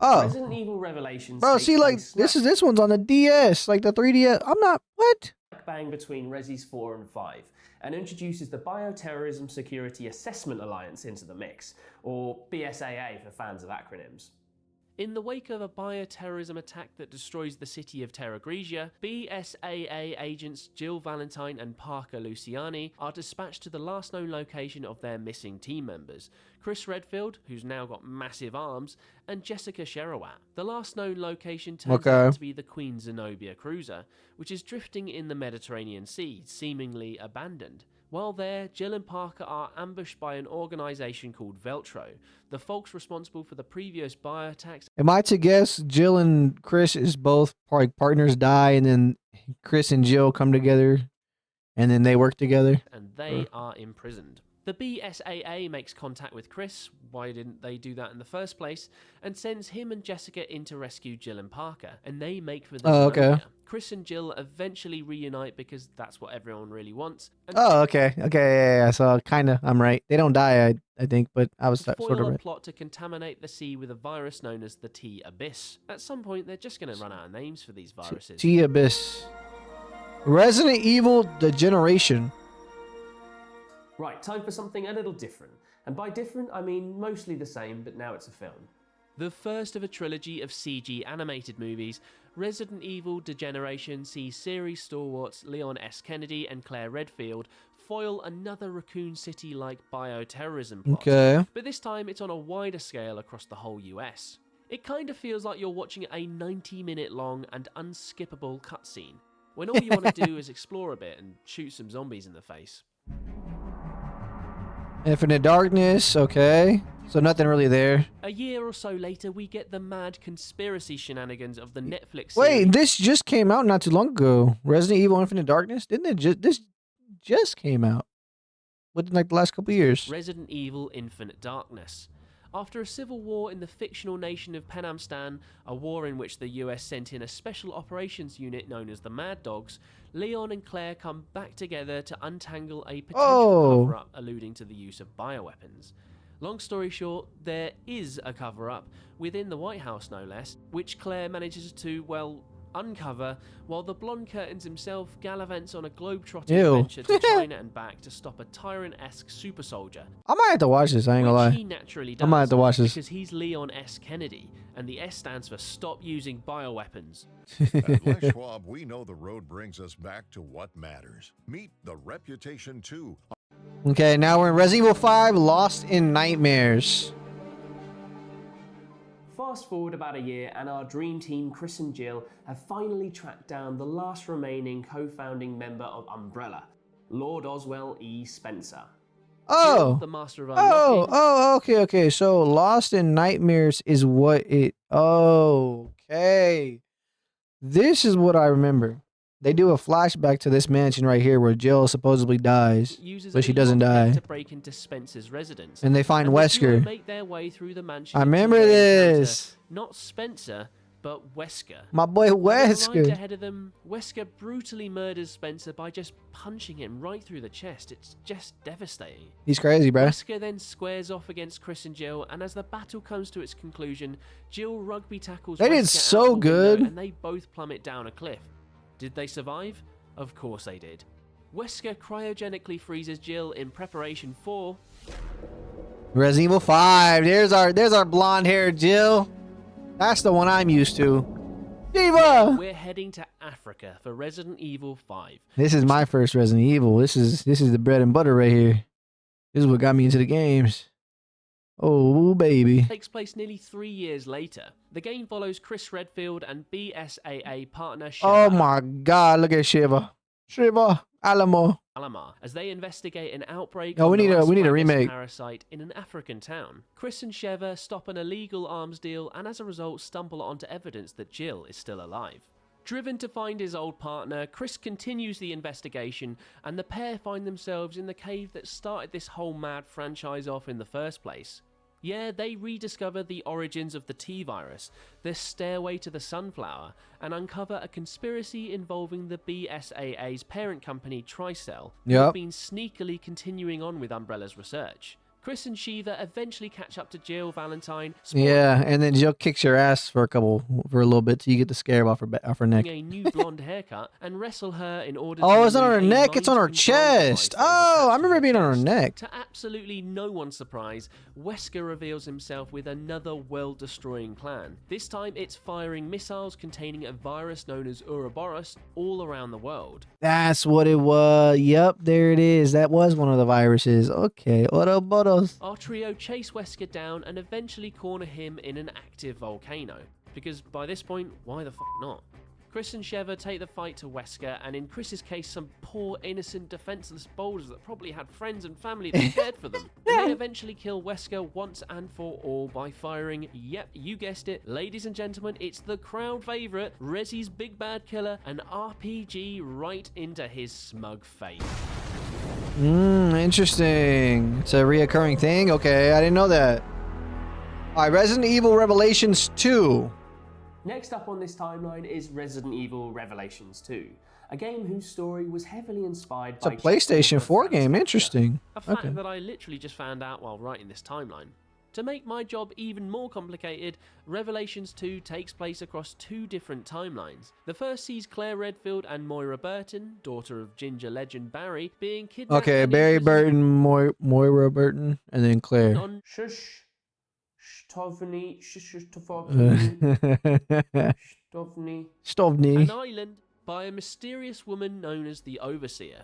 Oh. Resident Evil Revelations. Bro, takes see, like, place this one's on the DS, like the 3DS. I'm not, what? smack bang between Resis 4 and 5, and introduces the Bioterrorism Security Assessment Alliance into the mix, or BSAA for fans of acronyms. In the wake of a bioterrorism attack that destroys the city of Terra Grigia, BSAA agents Jill Valentine and Parker Luciani are dispatched to the last known location of their missing team members, Chris Redfield, who's now got massive arms, and Jessica Sherowat. The last known location turns out to be the Queen Zenobia cruiser, which is drifting in the Mediterranean Sea, seemingly abandoned. While there, Jill and Parker are ambushed by an organization called Veltro, the folks responsible for the previous bioattacks. Am I to guess Jill and Chris is both like partners die and then Chris and Jill come together and then they work together? And they are imprisoned. The BSAA makes contact with Chris, why didn't they do that in the first place, and sends him and Jessica in to rescue Jill and Parker, and they make for the Zenobia. Chris and Jill eventually reunite because that's what everyone really wants. And Okay, yeah, so kinda, I'm right. They don't die, I think, but I was sort foil of a right. plot to contaminate the sea with a virus known as the T-Abyss. At some point, they're just going to run out of names for these viruses. T-Abyss. Resident Evil, The Generation. Right, time for something a little different. And by different, I mean mostly the same, but now it's a film. The first of a trilogy of CG animated movies, Resident Evil Degeneration sees series stalwarts Leon S. Kennedy and Claire Redfield foil another Raccoon City-like bioterrorism plot. Okay. But this time it's on a wider scale across the whole US. It kind of feels like you're watching a 90-minute long and unskippable cutscene, when all you want to do is explore a bit and shoot some zombies in the face. Infinite Darkness, okay. So nothing really there. A year or so later, we get the mad conspiracy shenanigans of the Netflix series. Wait, this just came out not too long ago. Resident Evil Infinite Darkness? Didn't it this just came out within like the last couple years? Resident Evil Infinite Darkness. After a civil war in the fictional nation of Penamstan, a war in which the US sent in a special operations unit known as the Mad Dogs, Leon and Claire come back together to untangle a potential cover-up alluding to the use of bioweapons. Long story short, there is a cover-up within the White House, no less, which Claire manages to, well, uncover, while the Blonde Curtains himself gallivants on a globe-trotting adventure to China and back to stop a tyrant-esque super soldier. I might have to watch this, I ain't gonna lie. He naturally does, I might have to watch this. because he's Leon S. Kennedy, and the S stands for Stop Using Bioweapons. At Les Schwab, we know the road brings us back to what matters. Meet the Reputation 2. Okay, now we're in Resident Evil 5, Lost in Nightmares. Fast forward about a year, and our dream team, Chris and Jill, have finally tracked down the last remaining co-founding member of Umbrella, Lord Oswell E. Spencer. Oh, Jill, the master of unlocking. okay. So Lost in Nightmares is what it. Okay, this is what I remember. They do a flashback to this mansion right here where Jill supposedly dies, Uses but she a doesn't lockpick die. to break into Spencer's residence, And they find the duo Wesker. make their way through the mansion. I until remember they encounter this. Not Spencer, but Wesker. My boy When they arrived Wesker. ahead of them, Wesker brutally murders Spencer by just punching him right through the chest. It's just devastating. He's crazy, bro. Wesker then squares off against Chris and Jill, and as the battle comes to its conclusion, Jill rugby tackles They did Wesker so out the window, good. and they both plummet down a cliff. Did they survive? Of course they did. Wesker cryogenically freezes Jill in preparation for... Resident Evil 5. There's our blonde haired Jill. That's the one I'm used to. Shiva! We're heading to Africa for Resident Evil 5. This is my first Resident Evil. This is the bread and butter right here. This is what got me into the games. Oh, baby. Takes place nearly 3 years later. The game follows Chris Redfield and BSAA partner Shiva Oh my God! Look at Shiva. Shiva Alamo. Alamar as they investigate an outbreak Oh, on we the need a Las Plagas remake. parasite in an African town. Chris and Shiva stop an illegal arms deal and as a result stumble onto evidence that Jill is still alive. Driven to find his old partner, Chris continues the investigation and the pair find themselves in the cave that started this whole mad franchise off in the first place. Yeah, they rediscover the origins of the T-Virus, the stairway to the sunflower, and uncover a conspiracy involving the BSAA's parent company, Tricell, who have Yep. been sneakily continuing on with Umbrella's research. Chris and Shiva eventually catch up to Jill Valentine, Yeah, and then Jill kicks your ass for a little bit till you get the scarab off her neck. a new blonde haircut, and wrestle her in order Oh, to it's not on her remove a neck, it's on her mind control device chest. that was Oh, attached I to remember it being on her chest. neck. To absolutely no one's surprise, Wesker reveals himself with another world-destroying plan. This time, it's firing missiles containing a virus known as Ouroboros all around the world. That's what it was. Yep, there it is. That was one of the viruses. Okay, Ouroboros. Our trio chase Wesker down and eventually corner him in an active volcano. Because by this point, why the f not? Chris and Shiva take the fight to Wesker, and in Chris's case, some poor, innocent, defenseless boulders that probably had friends and family that cared for them. And they eventually kill Wesker once and for all by firing, yep, you guessed it, ladies and gentlemen, it's the crowd favourite, Rezi's big bad killer, an RPG right into his smug face. Interesting. It's a reoccurring thing? Okay, I didn't know that. Alright, Resident Evil Revelations 2. Next up on this timeline is Resident Evil Revelations 2, a game whose story was heavily inspired It's a by PlayStation Jack 4 Franz game. Kafka. Interesting. A fact Okay. that I literally just found out while writing this timeline. To make my job even more complicated, Revelations 2 takes place across two different timelines. The first sees Claire Redfield and Moira Burton, daughter of Ginger legend Barry, being kidnapped. Okay, and Barry imprisoned Burton, Moira Burton, and then Claire. on Shush. Stovny. Stovny. Stovny. an island by a mysterious woman known as the Overseer.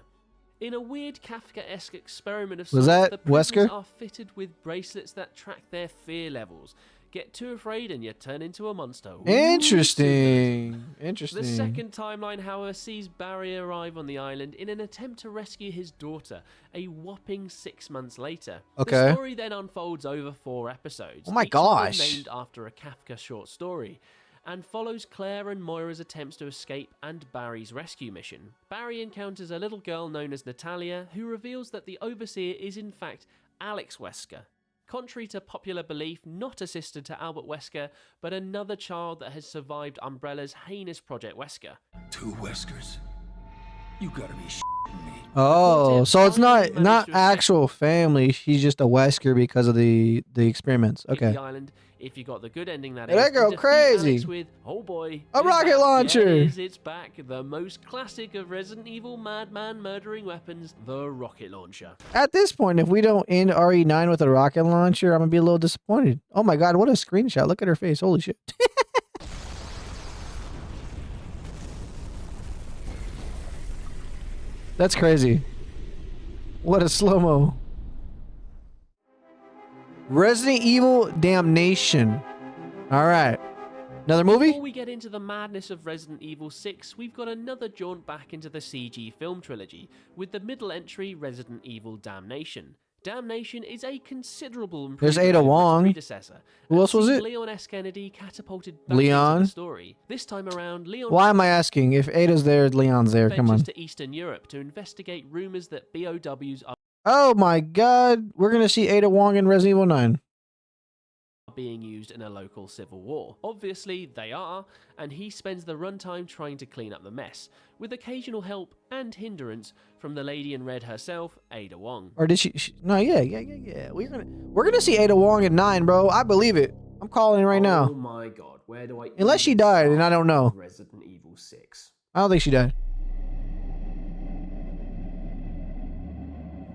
In a weird Kafkaesque experiment of Was sorts, that the prisoners Wesker? are fitted with bracelets that track their fear levels. Get too afraid and you turn into a monster. Ooh, Interesting. The Interesting. second timeline, however, sees Barry arrive on the island in an attempt to rescue his daughter, a whopping 6 months later. Okay. The story then unfolds over 4 episodes. Oh my each of them gosh. named after a Kafka short story, and follows Claire and Moira's attempts to escape and Barry's rescue mission. Barry encounters a little girl known as Natalia, who reveals that the Overseer is in fact Alex Wesker. Contrary to popular belief, not a sister to Albert Wesker, but another child that has survived Umbrella's heinous Project Wesker. Two Weskers? You gotta be shitting me. Oh, so it's Finally not managed to escape. actual family. She's just a Wesker because of the experiments. Hit Okay. the island, if you got the good ending, that That is. girl and defeat crazy. Alex with, oh boy, A it's rocket back. launcher. Yeah, it is, it's back. The most classic of Resident Evil madman murdering weapons, the rocket launcher. At this point, if we don't end RE9 with a rocket launcher, I'm gonna be a little disappointed. Oh my God, what a screenshot! Look at her face. Holy shit. That's crazy. What a slow-mo. Resident Evil Damnation. All right. Another movie? Before we get into the madness of Resident Evil 6, we've got another jaunt back into the CG film trilogy, with the middle entry Resident Evil Damnation. Damnation is a considerable improvement There's Ada over its Wong. predecessor. Who and else was sees it? Leon S. Kennedy catapulted back Leon? into the story. This time around, Leon Why am I asking? If Ada's there, Leon's there. Come ventures on. to Eastern Europe to investigate rumors that BOWs are Oh my God. We're gonna see Ada Wong in Resident Evil 9. being used in a local civil war. Obviously, they are, and he spends the runtime trying to clean up the mess, with occasional help and hindrance from the lady in red herself, Ada Wong. Or did she no, yeah. We're gonna see Ada Wong in 9, bro. I believe it. I'm calling it right Oh now. my god, where do I Unless she even died, start and I don't know. with Resident Evil 6. I don't think she died.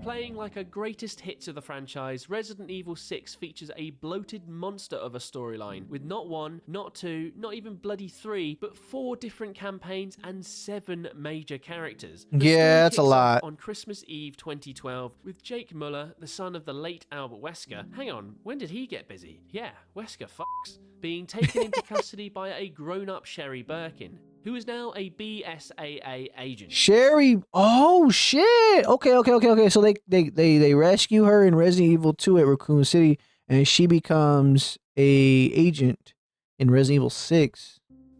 Playing like a greatest hits of the franchise, Resident Evil 6 features a bloated monster of a storyline with not one, not two, not even bloody 3, but 4 different campaigns and 7 major characters. The story that's a kicks off lot. on Christmas Eve 2012 with Jake Muller, the son of the late Albert Wesker. Hang on, when did he get busy? Yeah, Wesker fucks. Being taken into custody by a grown-up Sherry Birkin, who is now a BSAA agent. Sherry. Oh shit. Okay. So they rescue her in Resident Evil 2 at Raccoon City, and she becomes a agent in Resident Evil 6,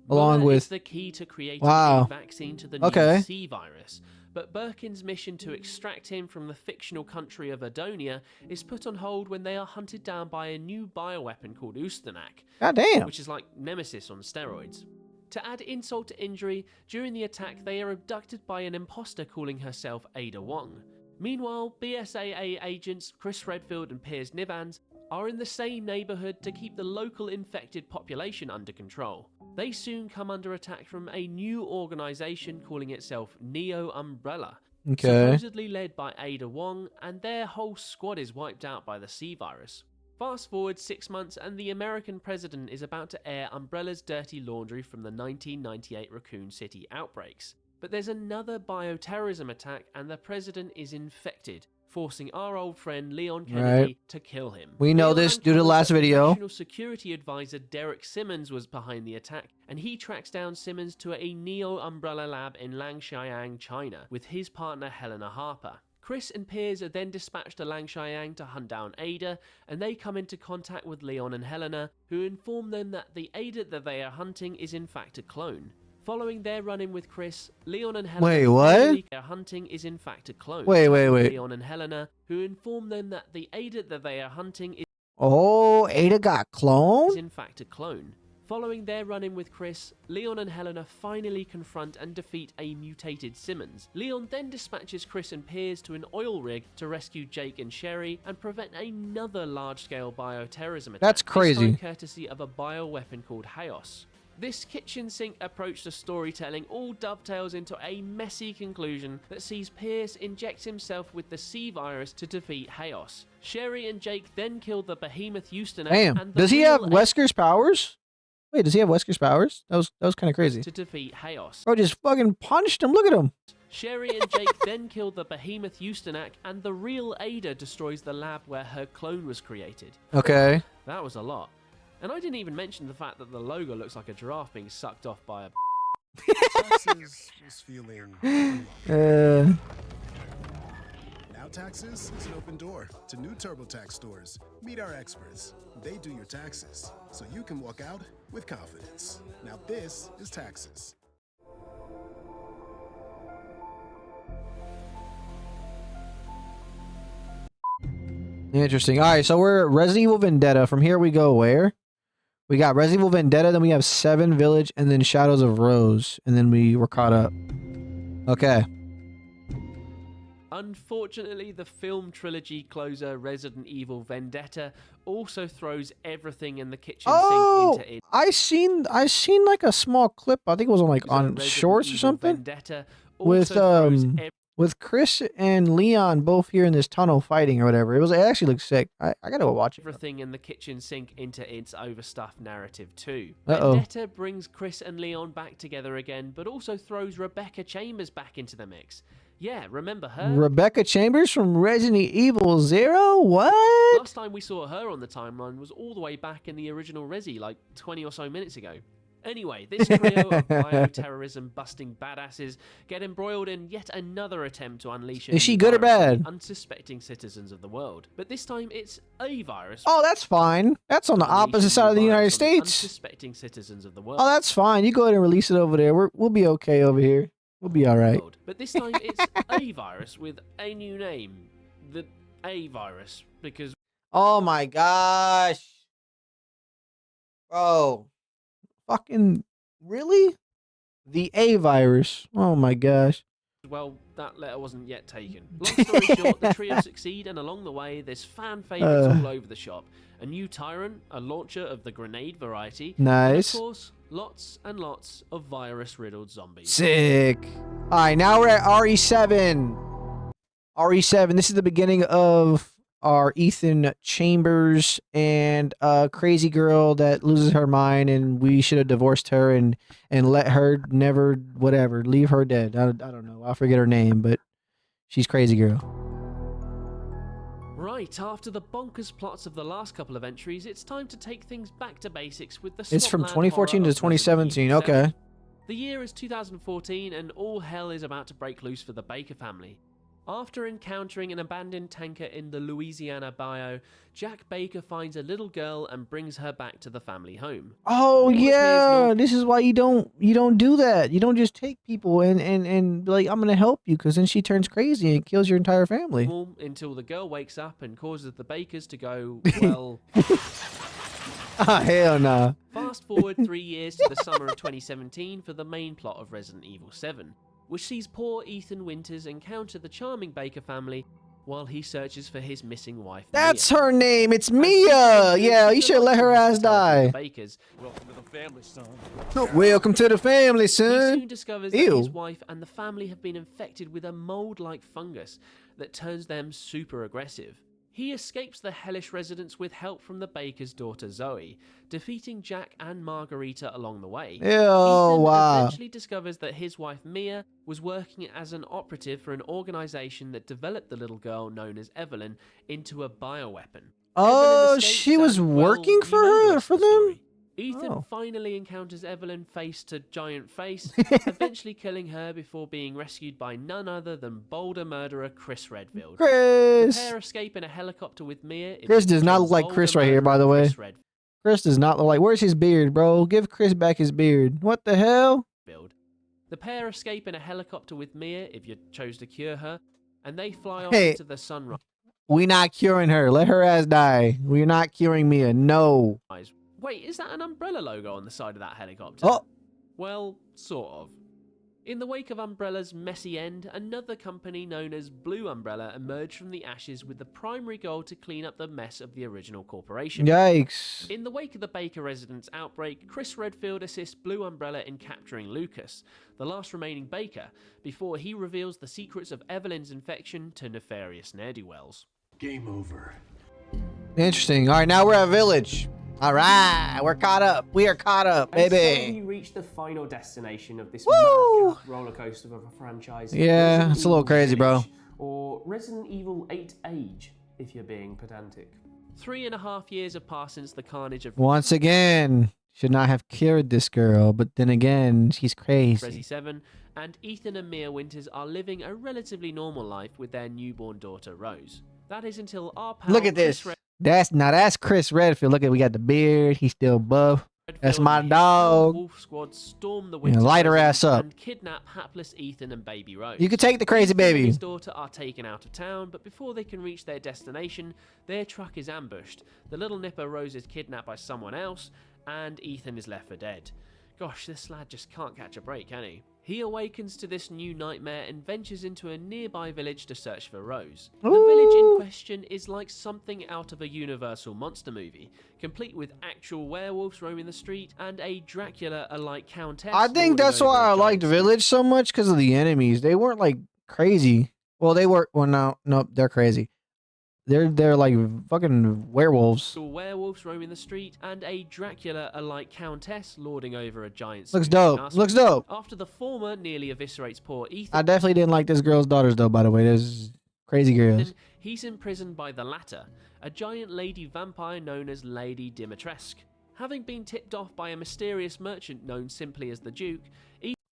along Muller with. is the key to creating a vaccine to the new C virus. But Birkin's mission to extract him from the fictional country of Adonia is put on hold when they are hunted down by a new bioweapon called Ustanak, God damn. which is like Nemesis on steroids. To add insult to injury, during the attack they are abducted by an imposter calling herself Ada Wong. Meanwhile, BSAA agents Chris Redfield and Piers Nivans are in the same neighbourhood to keep the local infected population under control. They soon come under attack from a new organisation calling itself Neo Umbrella, supposedly led by Ada Wong, and their whole squad is wiped out by the C virus. Fast forward 6 months and the American president is about to air Umbrella's dirty laundry from the 1998 Raccoon City outbreaks. But there's another bioterrorism attack and the president is infected, forcing our old friend Leon Kennedy to kill him. We know this due to the last video. National Security Advisor Derek Simmons was behind the attack, and he tracks down Simmons to a Neo Umbrella lab in Langxiang, China, with his partner Helena Harper. Chris and Piers are then dispatched to Langxiang to hunt down Ada, and they come into contact with Leon and Helena, who inform them that the Ada that they are hunting is in fact a clone. Following their run-in with Chris, Leon and Helena their hunting is in fact a clone. Wait. Leon and Helena, who inform them that the Ada that they are hunting is Ada got cloned? in fact a clone. Following their run-in with Chris, Leon and Helena finally confront and defeat a mutated Simmons. Leon then dispatches Chris and Piers to an oil rig to rescue Jake and Sherry and prevent another large-scale bioterrorism attack. That's crazy. This time courtesy of a bioweapon called Chaos. This kitchen sink approach to storytelling all dovetails into a messy conclusion that sees Pierce inject himself with the C virus to defeat Chaos. Sherry and Jake then kill the behemoth Houston. Damn. And the Does he have real Wesker's powers? Wait, does he have Wesker's powers? That was kind of crazy. to defeat Chaos. Bro just fucking punched him. Look at him. Sherry and Jake then kill the behemoth Eustanak, and the real Ada destroys the lab where her clone was created. Okay. That was a lot. And I didn't even mention the fact that the logo looks like a giraffe being sucked off by a... Taxes was feeling Now Taxes is an open door to new TurboTax stores. Meet our experts. They do your taxes, so you can walk out with confidence. Now this is Taxes. Interesting. All right, so we're Resident Evil Vendetta. From here we go where? We got Resident Evil Vendetta, then we have Seven Village, and then Shadows of Rose, and then we're caught up. Okay. Unfortunately, the film trilogy closer Resident Evil Vendetta also throws everything in the kitchen sink into it. I seen like a small clip. I think it was on like on Resident Shorts or Evil something. Vendetta With also throws with Chris and Leon both here in this tunnel fighting or whatever. It actually looks sick. I gotta go watch it. everything in the kitchen sink into its overstuffed narrative too. Uh-oh. Vendetta brings Chris and Leon back together again, but also throws Rebecca Chambers back into the mix. Yeah, remember her? Rebecca Chambers from Resident Evil 0? What? Last time we saw her on the timeline was all the way back in the original Resi, like 20 or so minutes ago. Anyway, this trio of bioterrorism-busting badasses get embroiled in yet another attempt to unleash a Is she new good or virus on bad? the unsuspecting citizens of the world. But this time it's a virus. Oh, that's fine. That's on the opposite side of the United States. Unsuspecting citizens of the world. Oh, that's fine. You go ahead and release it over there. We'll be okay over here. We'll be all right. But this time it's a virus with a new name. The A virus. Because Oh my gosh. Bro. Fucking really? The A virus. Oh my gosh. well, that letter wasn't yet taken. Long story short, the trio succeed, and along the way, there's fan favorites all over the shop. A new Tyrant, a launcher of the grenade variety, Nice. and of course, lots and lots of virus-riddled zombies. Sick. All right, now we're at RE7. RE7. This is the beginning of our Ethan Chambers and crazy girl that loses her mind, and we should have divorced her and let her never whatever leave her dead. I don't know. I forget her name, but she's crazy girl. Right, after the bonkers plots of the last couple of entries, it's time to take things back to basics with the It's from Swamp Land 2014 horror to of Resident 2017. Evil Okay. 7. The year is 2014 and all hell is about to break loose for the Baker family. After encountering an abandoned tanker in the Louisiana bayou, Jack Baker finds a little girl and brings her back to the family home. Oh appears yeah, normal. this is why you don't do that. You don't just take people and be like, I'm gonna help you, because then she turns crazy and kills your entire family. Until the girl wakes up and causes the Bakers to go, well... Ah, hell nah. Fast forward 3 years to the summer of 2017 for the main plot of Resident Evil 7, which sees poor Ethan Winters encounter the charming Baker family while he searches for his missing wife. That's Mia. her name. It's As Mia. Ethan Yeah, enters you the should let her London ass hospitality of die. the Bakers, Welcome to the family, son. Welcome to the family, he son. soon discovers that Ew. his wife and the family have been infected with a mold-like fungus that turns them super aggressive. He escapes the hellish residence with help from the Baker's daughter Zoe, defeating Jack and Margarita along the way. Ew, Ethan wow. eventually discovers that his wife Mia was working as an operative for an organization that developed the little girl known as Evelyn into a bioweapon. Oh, Evelyn escapes she was and, well, working you for know the her, rest for of the them? story. Ethan Oh. finally encounters Evelyn face to giant face, eventually killing her before being rescued by none other than Boulder murderer Chris Redfield. The Chris. pair escape in a helicopter with Mia. in Chris which does not look like Boulder Chris right here, by murderer the way. Chris Redfield. Chris does not look like. Where's his beard, bro? Give Chris back his beard. What the hell? The pair escape in a helicopter with Mia if you chose to cure her, and they fly off Hey. into the sunrise. We not curing her. Let her ass die. We're not curing Mia. No. Wait, is that an Umbrella logo on the side of that helicopter? Oh. Well, sort of. In the wake of Umbrella's messy end, another company known as Blue Umbrella emerged from the ashes with the primary goal to clean up the mess of the original corporation. Yikes. In the wake of the Baker residence outbreak, Chris Redfield assists Blue Umbrella in capturing Lucas, the last remaining Baker, before he reveals the secrets of Evelyn's infection to nefarious ne'er-do-wells. Game over. Interesting. All right, now we're at Village. All right, we're caught up. We are caught up, And so baby. you reach the final destination of this Woo! madcap roller coaster of a franchise. Yeah, Resident it's a little Evil crazy, bro. Village, or Resident Evil 8 Age, if you're being pedantic. 3.5 years have passed since the carnage of Once again, should not have cured this girl, but then again, she's crazy. Resi 7, and Ethan and Mia Winters are living a relatively normal life with their newborn daughter Rose. That is until our pal Look at Chris this. That's Chris Redfield. Look at, we got the beard. He's still buff. That's my and his dog. Wolf Squad storm the Yeah, Winters light her residence ass up. and kidnap hapless Ethan and baby Rose. You could take the crazy Ethan and baby. his daughter are taken out of town, but before they can reach their destination, their truck is ambushed. The little nipper Rose is kidnapped by someone else, and Ethan is left for dead. Gosh, this lad just can't catch a break, can he? He awakens to this new nightmare and ventures into a nearby village to search for Rose. The village in question is like something out of a Universal monster movie, complete with actual werewolves roaming the street and a Dracula-alike countess. I think lording that's over why a I giant liked city. Village so much, because of the enemies. They weren't like crazy. Well, they were. Well, no, they're crazy. They're like fucking werewolves. Werewolves roaming the street and a Dracula-alike countess lording over a giant Looks city dope. castle. Looks dope. After the former nearly eviscerates poor Ethan, I definitely didn't like this girl's daughters though. By the way, there's crazy girls. he's imprisoned by the latter, a giant lady vampire known as Lady Dimitrescu. Having been tipped off by a mysterious merchant known simply as the Duke,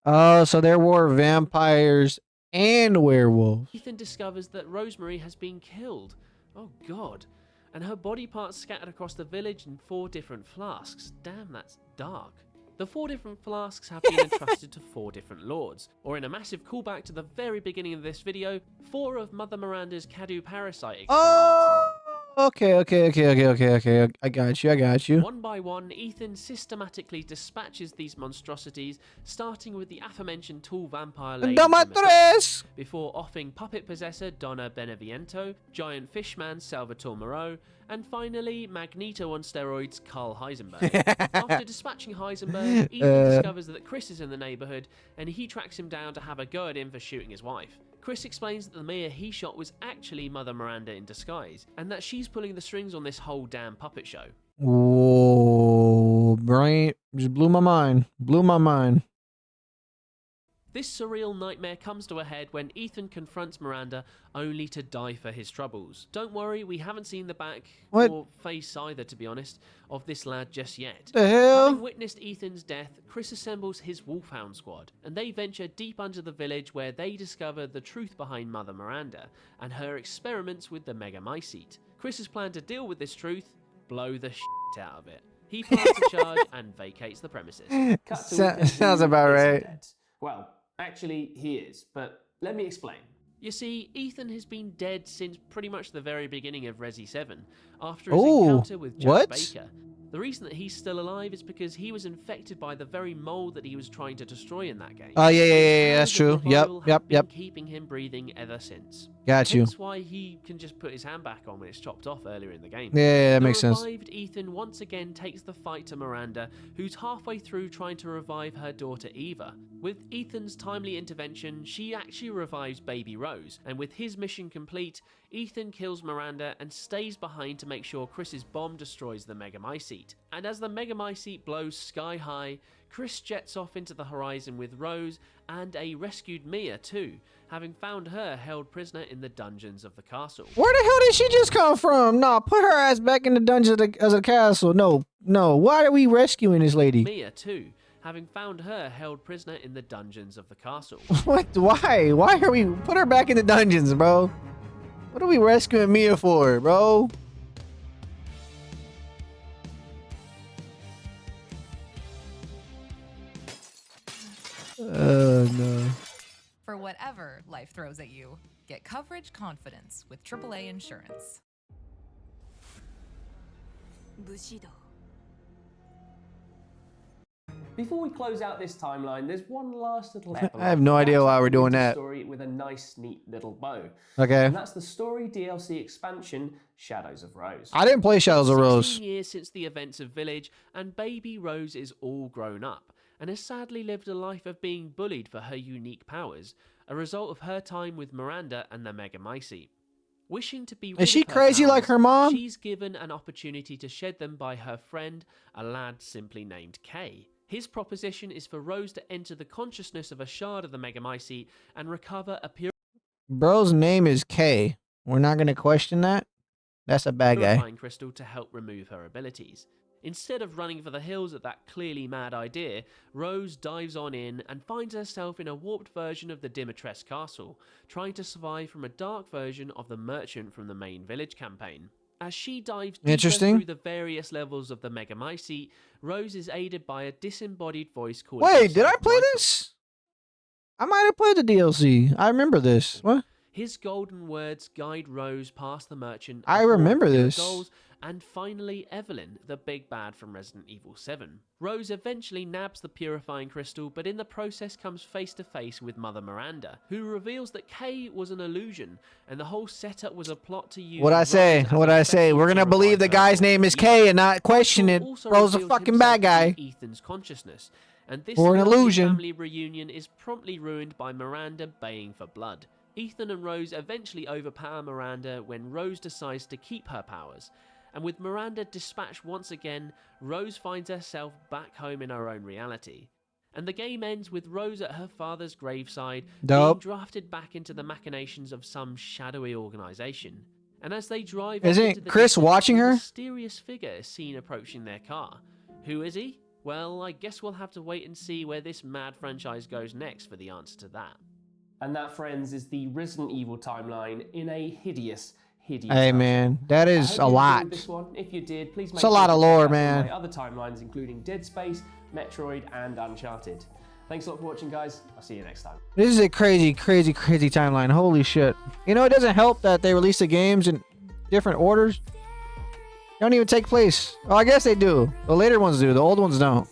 Oh, so there were vampires and werewolves. Ethan discovers that Rosemary has been killed. Oh god. And her body parts scattered across the village in 4 different flasks. Damn, that's dark. The 4 different flasks have been entrusted to 4 different lords, or in a massive callback to the very beginning of this video, 4 of Mother Miranda's Cadu parasite experiments. Oh, okay. I got you. One by one, Ethan systematically dispatches these monstrosities, starting with the aforementioned tall vampire Lady Dama Dimitrescu, tres. before offing puppet possessor Donna Beneviento, giant fishman Salvatore Moreau, and finally Magneto on steroids Carl Heisenberg. After dispatching Heisenberg, Ethan discovers that Chris is in the neighborhood, and he tracks him down to have a go at him for shooting his wife. Chris explains that the Mia he shot was actually Mother Miranda in disguise, and that she's pulling the strings on this whole damn puppet show. Whoa, brain just blew my mind. Blew my mind. This surreal nightmare comes to a head when Ethan confronts Miranda only to die for his troubles. Don't worry, we haven't seen the back or face either, to be honest, of this lad just yet. The hell? Having witnessed Ethan's death, Chris assembles his Wolfhound squad, and they venture deep under the village where they discover the truth behind Mother Miranda and her experiments with the Megamycete. Chris's plan to deal with this truth: blow the shit out of it. He plants a charge and vacates the premises. Cut to Ethan, Sounds who about isn't right. dead. Well, actually, he is, but let me explain. You see, Ethan has been dead since pretty much the very beginning of Resi 7, after his Ooh, encounter with Jack what? Baker. The reason that he's still alive is because he was infected by the very mold that he was trying to destroy in that game. Oh, yeah, And that's the true. revival have been Yep. keeping him breathing ever since. Got you. That's why he can just put his hand back on when it's chopped off earlier in the game. Yeah, that The makes sense. revived Ethan once again takes the fight to Miranda, who's halfway through trying to revive her daughter Eva. With Ethan's timely intervention, she actually revives baby Rose, and with his mission complete, Ethan kills Miranda and stays behind to make sure Chris's bomb destroys the Megamycete. And as the Megamycete blows sky high, Chris jets off into the horizon with Rose and a rescued Mia too, having found her held prisoner in the dungeons of the castle. Where the hell did she just come from? Nah, put her ass back in the dungeon as a castle. No. Why are we rescuing this lady? Mia too, having found her held prisoner in the dungeons of the castle. What? Why? Why are we put her back in the dungeons, bro? What are we rescuing Mia for, bro? No. For whatever life throws at you, get coverage confidence with AAA Insurance. Before we close out this timeline, there's one last little epilogue. I have no idea why we're doing that. Story with a nice, neat little bow. Okay. And that's the story DLC expansion, Shadows of Rose. I didn't play Shadows of 16 Rose. years since the events of Village, and baby Rose is all grown up, and has sadly lived a life of being bullied for her unique powers, a result of her time with Miranda and the Megamycete. Wishing to be rid Is she of her crazy like powers, her mom? She's given an opportunity to shed them by her friend, a lad simply named Kay. His proposition is for Rose to enter the consciousness of a shard of the Megamycete and recover a Bro's name is K. We're not gonna question that. That's a bad guy. purifying crystal to help remove her abilities. Instead of running for the hills at that clearly mad idea, Rose dives on in and finds herself in a warped version of the Dimitrescu castle, trying to survive from a dark version of the merchant from the main Village campaign. As she dives deeper Interesting. through the various levels of the Megamycete, Rose is aided by a disembodied voice called... Wait, did I play Michael. this? I might have played the DLC. I remember this. What? His golden words guide Rose past the merchant. I aboard remember Killer this. Dolls, and finally Evelyn, the big bad from Resident Evil 7. Rose eventually nabs the purifying crystal, but in the process comes face to face with Mother Miranda, who reveals that Kay was an illusion, and the whole setup was a plot to use. What I Rose say? as What a I say? We're gonna effective believe the purified guy's version name of is the K user. and not question it. Also Bro's a reveals fucking himself bad to guy. be Ethan's consciousness, and this Or an lovely illusion. family reunion is promptly ruined by Miranda baying for blood. Ethan and Rose eventually overpower Miranda when Rose decides to keep her powers, and with Miranda dispatched once again, Rose finds herself back home in her own reality. And the game ends with Rose at her father's graveside, Dope. being drafted back into the machinations of some shadowy organization. And as they drive Isn't off into the Chris distance, watching a her? mysterious figure is seen approaching their car. Who is he? Well, I guess we'll have to wait and see where this mad franchise goes next for the answer to that. And that, friends, is the Resident Evil timeline in a hideous Hey fashion. man, that I is hope a you lot. enjoyed this one. If you did, please make It's a sure lot to of check lore, out man. My other timelines, including Dead Space, Metroid, and Uncharted. Thanks a lot for watching, guys. I'll see you next time. This is a crazy timeline. Holy shit. You know, it doesn't help that they release the games in different orders. They don't even take place. Oh, I guess they do. The later ones do. The old ones don't.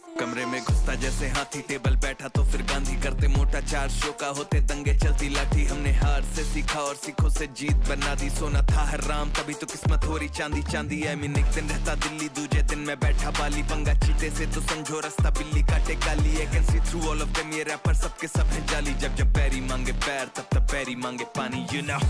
रास्ता जैसे हाथी table बैठा तो फिर गांधी करते मोटा 4 show का होते दंगे चलती लाठी हमने हार से सीखा और सीखों से जीत बना दी सोना था हराम तभी तो किस्मत हो रही चांदी चांदी आई मीन एक दिन रहता दिल्ली दूजे दिन मैं बैठा बाली पंगा चीते से तो समझो रास्ता बिल्ली काटे काली I can see through all of them ये रैपर सबके सब हैं जाली जब जब बैरी मांगे पैर तब तब बैरी मांगे पानी यू नो